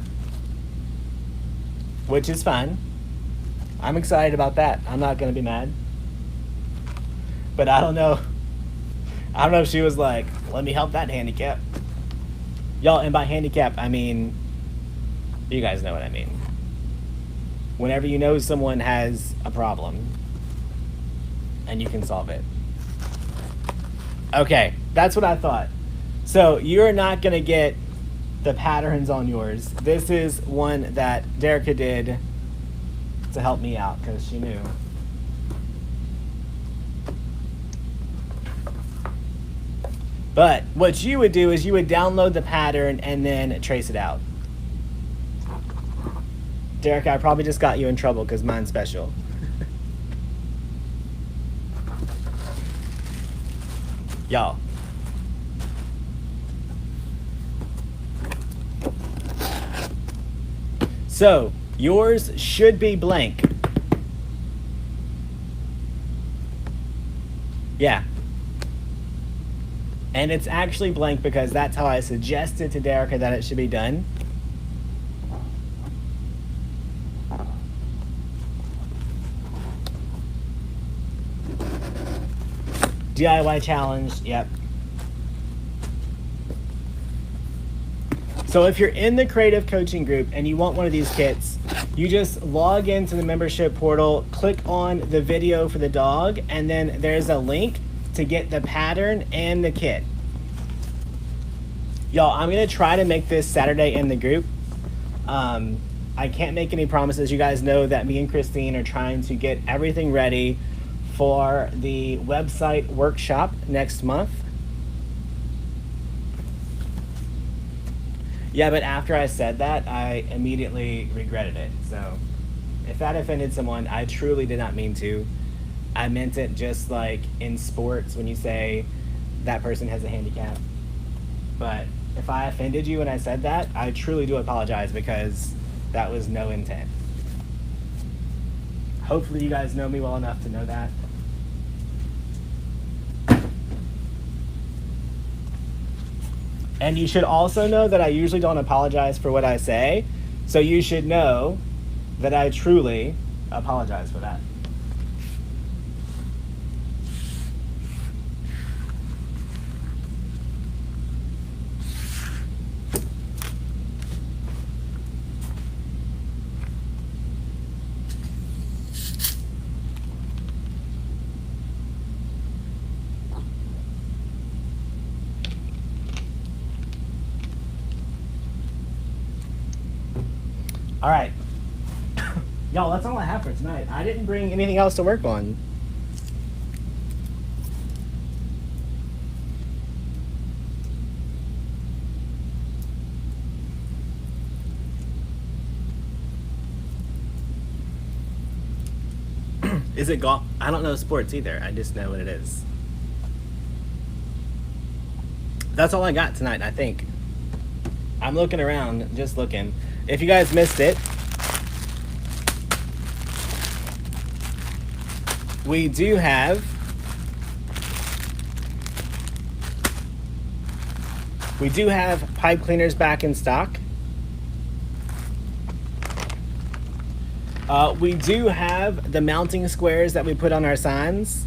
which is fine. I'm excited about that. I'm not gonna be mad. But I don't know. I don't know if she was like, let me help that handicap. Y'all, and by handicap, I mean, you guys know what I mean. Whenever you know someone has a problem and you can solve it. Okay, that's what I thought. So you're not gonna get the patterns on yours. This is one that Derica did to help me out because she knew. But what you would do is you would download the pattern and then trace it out. Derica, I probably just got you in trouble because mine's special. Y'all. So, yours should be blank. Yeah. And it's actually blank because that's how I suggested to Derica that it should be done. DIY challenge, yep. So if you're in the creative coaching group and you want one of these kits, you just log into the membership portal, click on the video for the dog, and then there's a link to get the pattern and the kit. Y'all, I'm gonna try to make this Saturday in the group. I can't make any promises. You guys know that me and Christine are trying to get everything ready for the website workshop next month. Yeah, but after I said that, I immediately regretted it. So if that offended someone, I truly did not mean to. I meant it just like in sports when you say that person has a handicap. But if I offended you when I said that, I truly do apologize because that was no intent. Hopefully you guys know me well enough to know that. And you should also know that I usually don't apologize for what I say. So you should know that I truly apologize for that. All right. Y'all, that's all I have for tonight. I didn't bring anything else to work on. Is it golf? I don't know sports either. I just know what it is. That's all I got tonight, I think. I'm looking around, just looking. If you guys missed it, we do have pipe cleaners back in stock. We do have the mounting squares that we put on our signs.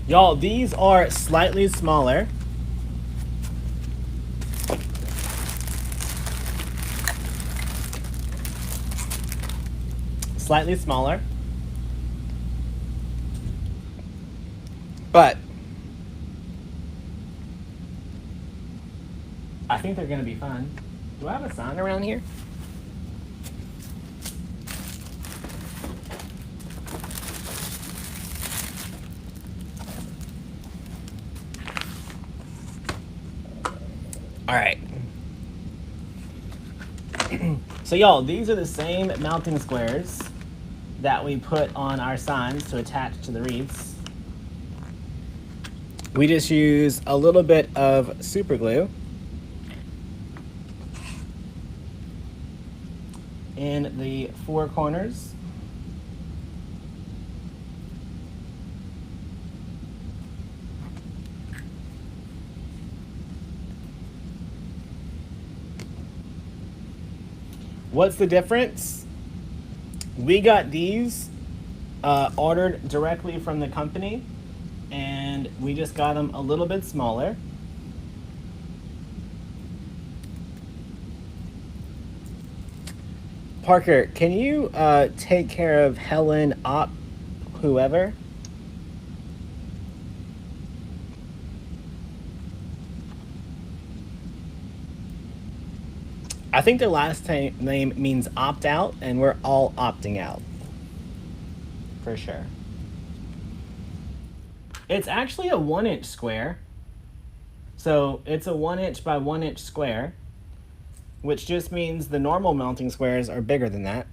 Y'all, these are slightly smaller. Slightly smaller. But I think they're gonna be fun. Do I have a sign around here? All right. So y'all, these are the same mounting squares that we put on our signs to attach to the wreaths. We just use a little bit of super glue in the four corners. What's the difference? We got these ordered directly from the company, and we just got them a little bit smaller. Parker, can you take care of Helen, whoever? I think their last name means opt out, and we're all opting out. For sure. It's actually a 1-inch square. So it's a 1-inch by 1-inch square, which just means the normal mounting squares are bigger than that.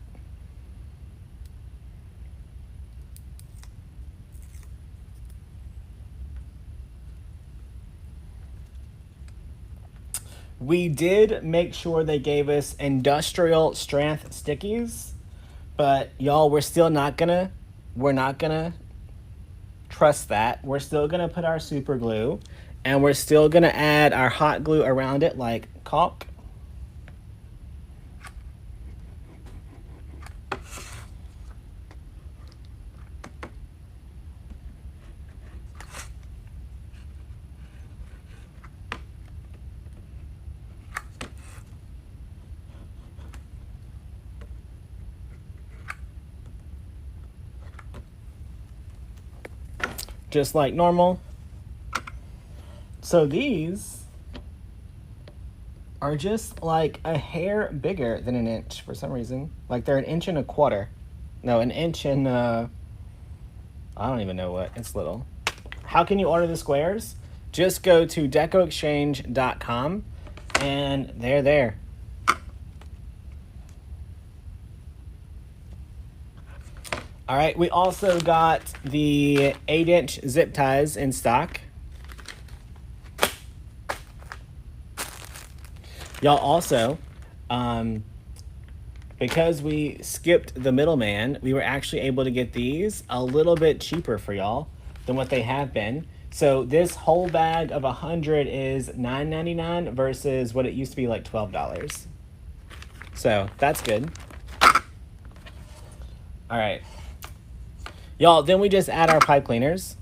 We did make sure they gave us industrial strength stickies, but y'all, we're not gonna trust that. We're still gonna put our super glue, and we're still gonna add our hot glue around it like caulk. Just like normal. So these are just like a hair bigger than an inch for some reason. Like they're 1.25 inches. No, 1 inch and I don't even know what. It's little. How can you order the squares? Just go to DecoExchange.com and they're there. All right, we also got the 8-inch zip ties in stock. Y'all also, because we skipped the middleman, we were actually able to get these a little bit cheaper for y'all than what they have been. So this whole bag of 100 is $9.99 versus what it used to be like $12. So that's good. All right. Y'all, then we just add our pipe cleaners.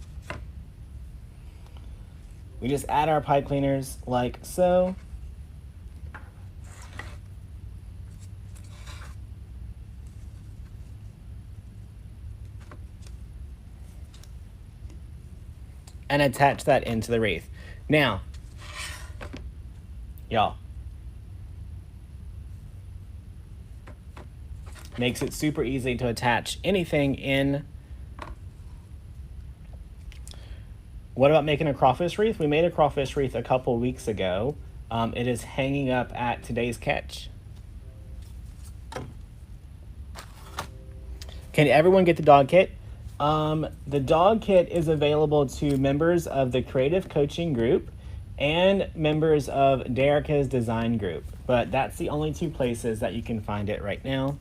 We just add our pipe cleaners like so. And attach that into the wreath. Now, y'all, makes it super easy to attach anything in. What about making a crawfish wreath? We made a crawfish wreath a couple weeks ago. It is hanging up at today's catch. Can everyone get the dog kit? The dog kit is available to members of the creative coaching group and members of Derica's design group, but that's the only 2 places that you can find it right now.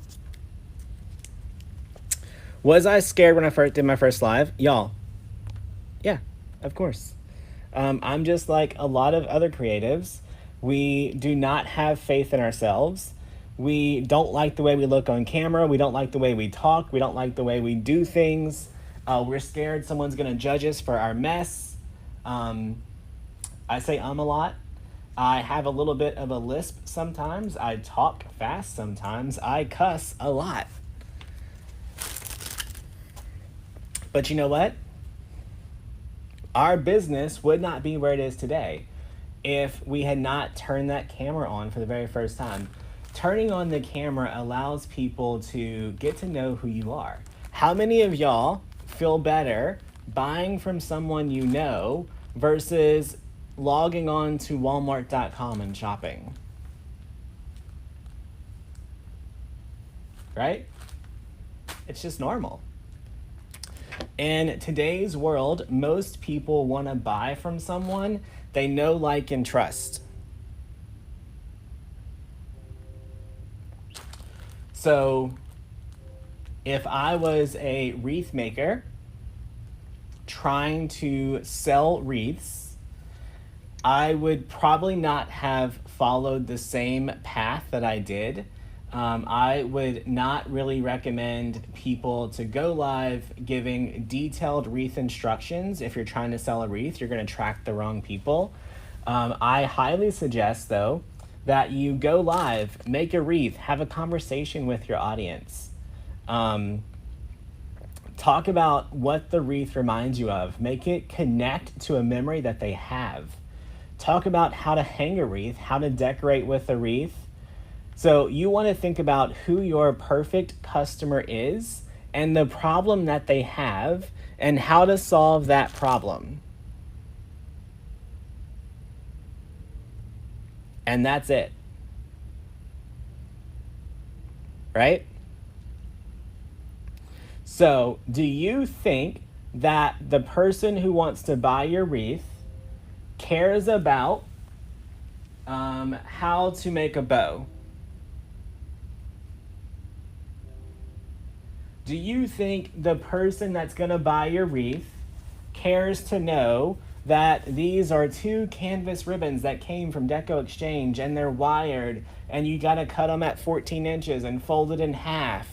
Was I scared when I first did my first live? Y'all, yeah, of course. I'm just like a lot of other creatives. We do not have faith in ourselves. We don't like the way we look on camera. We don't like the way we talk. We don't like the way we do things. We're scared someone's gonna judge us for our mess. I say a lot. I have a little bit of a lisp sometimes. I talk fast sometimes. I cuss a lot. But you know what? Our business would not be where it is today if we had not turned that camera on for the very first time. Turning on the camera allows people to get to know who you are. How many of y'all feel better buying from someone you know versus logging on to Walmart.com and shopping. Right? It's just normal. In today's world, most people want to buy from someone they know, like, and trust. So if I was a wreath maker trying to sell wreaths, I would probably not have followed the same path that I did. I would not really recommend people to go live giving detailed wreath instructions. If you're trying to sell a wreath, you're going to attract the wrong people. I highly suggest, though, that you go live, make a wreath, have a conversation with your audience. Talk about what the wreath reminds you of. Make it connect to a memory that they have. Talk about how to hang a wreath, how to decorate with a wreath. So you want to think about who your perfect customer is and the problem that they have and how to solve that problem. And that's it. Right? So, do you think that the person who wants to buy your wreath cares about how to make a bow? Do you think the person that's going to buy your wreath cares to know that these are 2 canvas ribbons that came from DecoExchange and they're wired and you got to cut them at 14 inches and fold it in half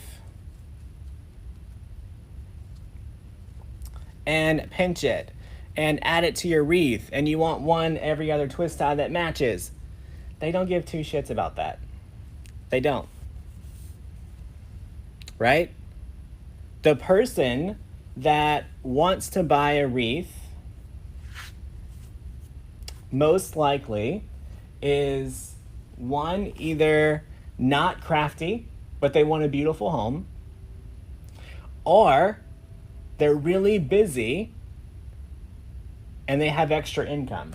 and pinch it and add it to your wreath and you want one every other twist tie that matches? They don't give 2 shits about that. They don't. Right? The person that wants to buy a wreath most likely is, one, either not crafty, but they want a beautiful home, or they're really busy and they have extra income.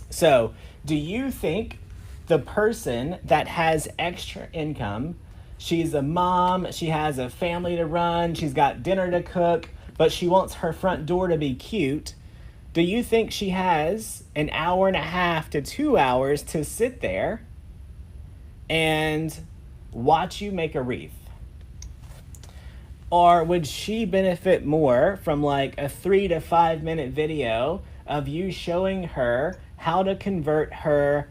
So, do you think the person that has extra income, she's a mom, she has a family to run, she's got dinner to cook, but she wants her front door to be cute, do you think she has an hour and a half to 2 hours to sit there and watch you make a wreath? Or would she benefit more from like a 3 to 5 minute video of you showing her how to convert her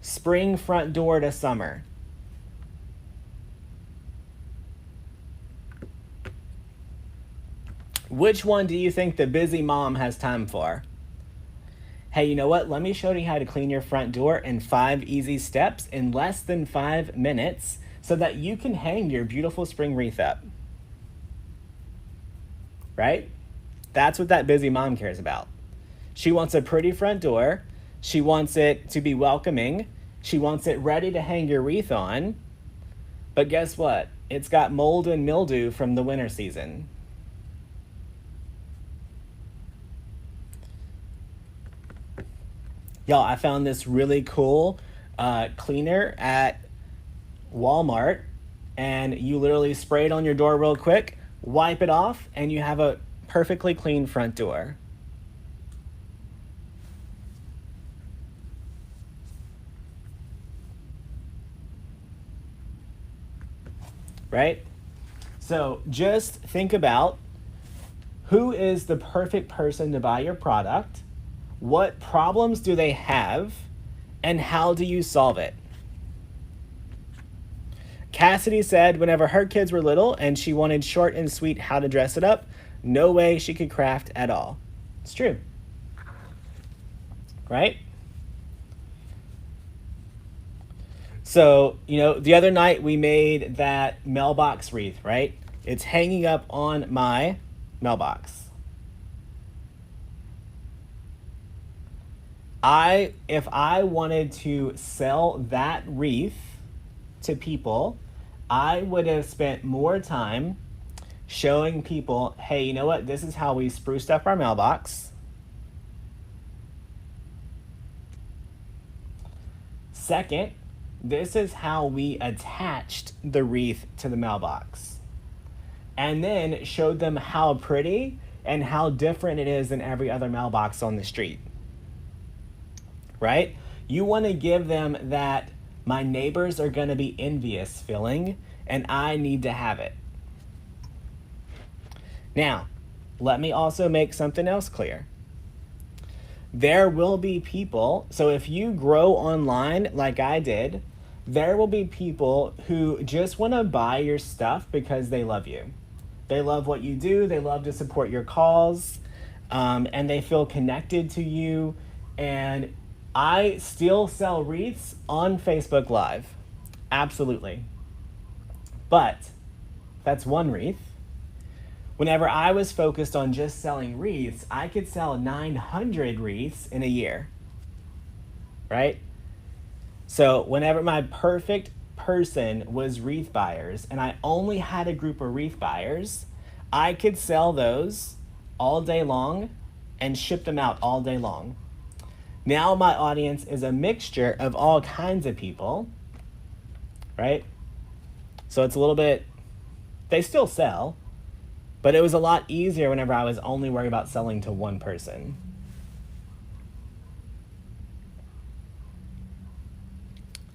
spring front door to summer? Which one do you think the busy mom has time for? Hey, you know what? Let me show you how to clean your front door in 5 easy steps in less than 5 minutes so that you can hang your beautiful spring wreath up. Right? That's what that busy mom cares about. She wants a pretty front door. She wants it to be welcoming. She wants it ready to hang your wreath on. But guess what? It's got mold and mildew from the winter season. Y'all, I found this really cool cleaner at Walmart, and you literally spray it on your door real quick, wipe it off, and you have a perfectly clean front door. Right? So just think about who is the perfect person to buy your product. What problems do they have, and how do you solve it? Cassidy said whenever her kids were little and she wanted short and sweet how to dress it up, no way she could craft at all. It's true. Right? So, the other night we made that mailbox wreath, right? It's hanging up on my mailbox. If I wanted to sell that wreath to people, I would have spent more time showing people, hey, you know what? This is how we spruced up our mailbox. Second, this is how we attached the wreath to the mailbox. And then showed them how pretty and how different it is than every other mailbox on the street. Right? You want to give them that my neighbors are going to be envious feeling, and I need to have it. Now, let me also make something else clear. There will be people, so if you grow online like I did, there will be people who just want to buy your stuff because they love you. They love what you do, they love to support your cause, and they feel connected to you. And I still sell wreaths on Facebook Live. Absolutely. But that's one wreath. Whenever I was focused on just selling wreaths, I could sell 900 wreaths in a year. Right? So whenever my perfect person was wreath buyers and I only had a group of wreath buyers, I could sell those all day long and ship them out all day long. Now my audience is a mixture of all kinds of people, right? So it's a little bit, they still sell, but it was a lot easier whenever I was only worried about selling to one person.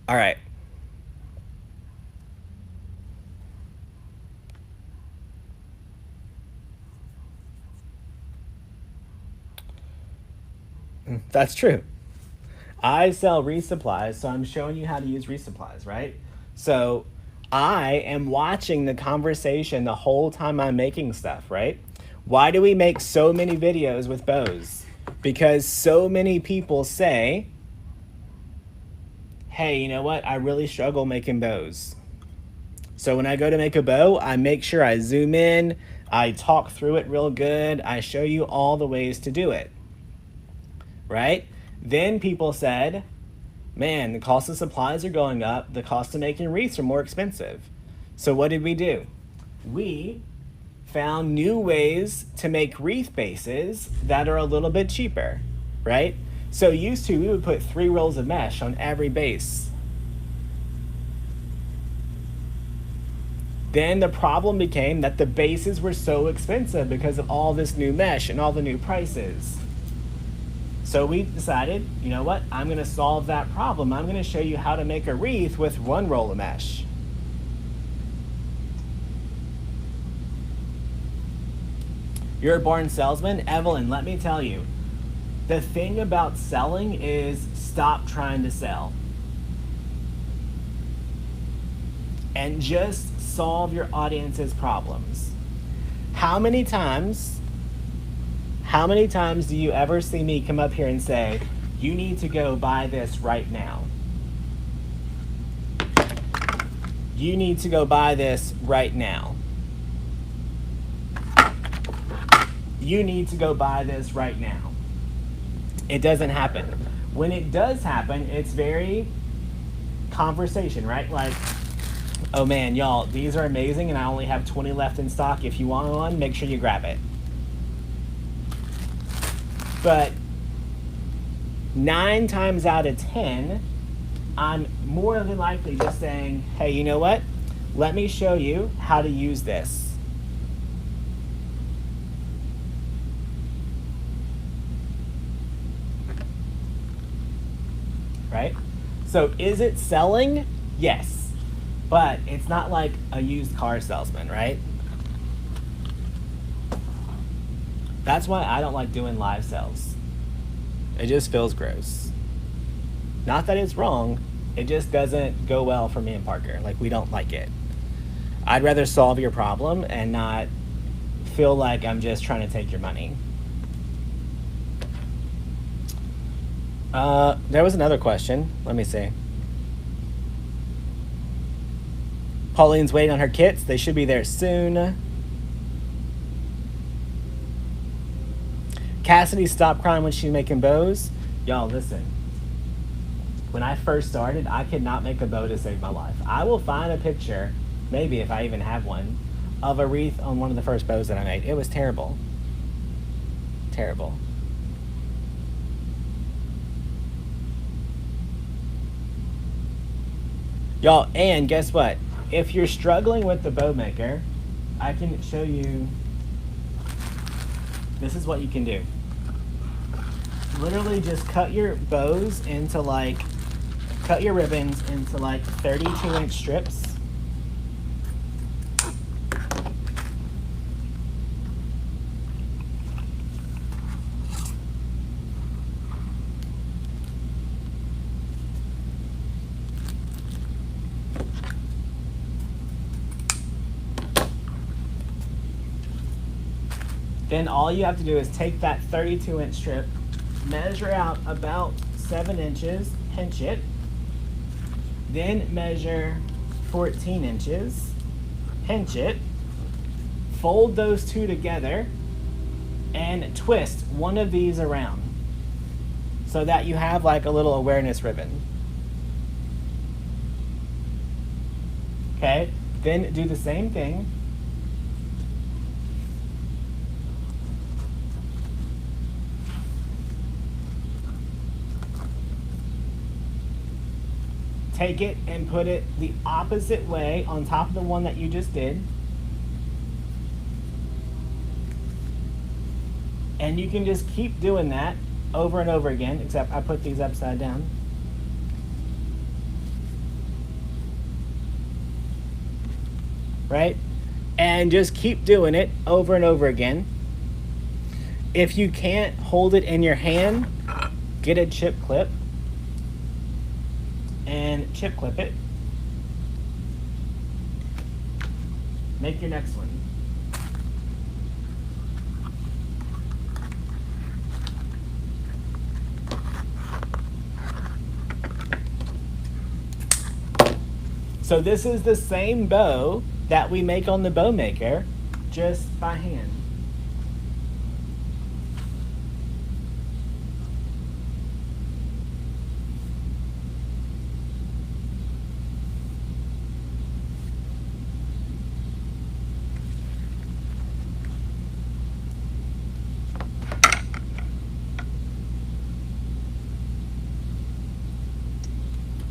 All right. That's true. I sell resupplies, so I'm showing you how to use resupplies, right? So I am watching the conversation the whole time I'm making stuff, right? Why do we make so many videos with bows? Because so many people say, hey, you know what? I really struggle making bows. So when I go to make a bow, I make sure I zoom in, I talk through it real good, I show you all the ways to do it. Right? Then people said, man, the cost of supplies are going up. The cost of making wreaths are more expensive. So what did we do? We found new ways to make wreath bases that are a little bit cheaper, right? So used to, we would put 3 rolls of mesh on every base. Then the problem became that the bases were so expensive because of all this new mesh and all the new prices. So we decided, you know what, I'm going to solve that problem. I'm going to show you how to make a wreath with 1 roll of mesh. You're a born salesman? Evelyn, let me tell you, the thing about selling is stop trying to sell. And just solve your audience's problems. How many times do you ever see me come up here and say, you need to go buy this right now? You need to go buy this right now. You need to go buy this right now. It doesn't happen. When it does happen, it's very conversation, right? Like, oh man, y'all, these are amazing and I only have 20 left in stock. If you want one, make sure you grab it. But 9 times out of 10, I'm more than likely just saying, hey, you know what? Let me show you how to use this. Right? So is it selling? Yes. But it's not like a used car salesman, right? That's why I don't like doing live sales. It just feels gross. Not that it's wrong, it just doesn't go well for me and Parker. Like, we don't like it. I'd rather solve your problem and not feel like I'm just trying to take your money. There was another question. Let me see. Pauline's waiting on her kits. They should be there soon. Cassidy stopped crying when she's making bows. Y'all, listen. When I first started, I could not make a bow to save my life. I will find a picture, maybe if I even have one, of a wreath on one of the first bows that I made. It was terrible. Terrible. Y'all, and guess what? If you're struggling with the bow maker, I can show you. This is what you can do. Literally just cut your bows into like, cut your ribbons into like 32-inch strips. Then all you have to do is take that 32-inch strip, measure out about 7 inches, pinch it, then measure 14 inches, pinch it, fold those two together, and twist one of these around so that you have like a little awareness ribbon. Okay, then do the same thing. Take it and put it the opposite way on top of the one that you just did. And you can just keep doing that over and over again, except I put these upside down. Right? And just keep doing it over and over again. If you can't hold it in your hand, get a chip clip and chip clip it. Make your next one. So this is the same bow that we make on the bow maker, just by hand.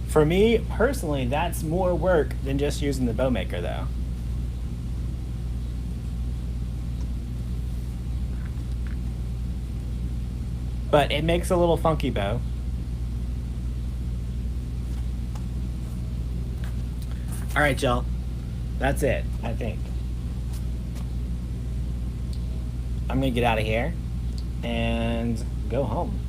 For me, personally, that's more work than just using the bow maker, though. But it makes a little funky bow. All right, y'all. That's it, I think. I'm gonna get out of here and go home.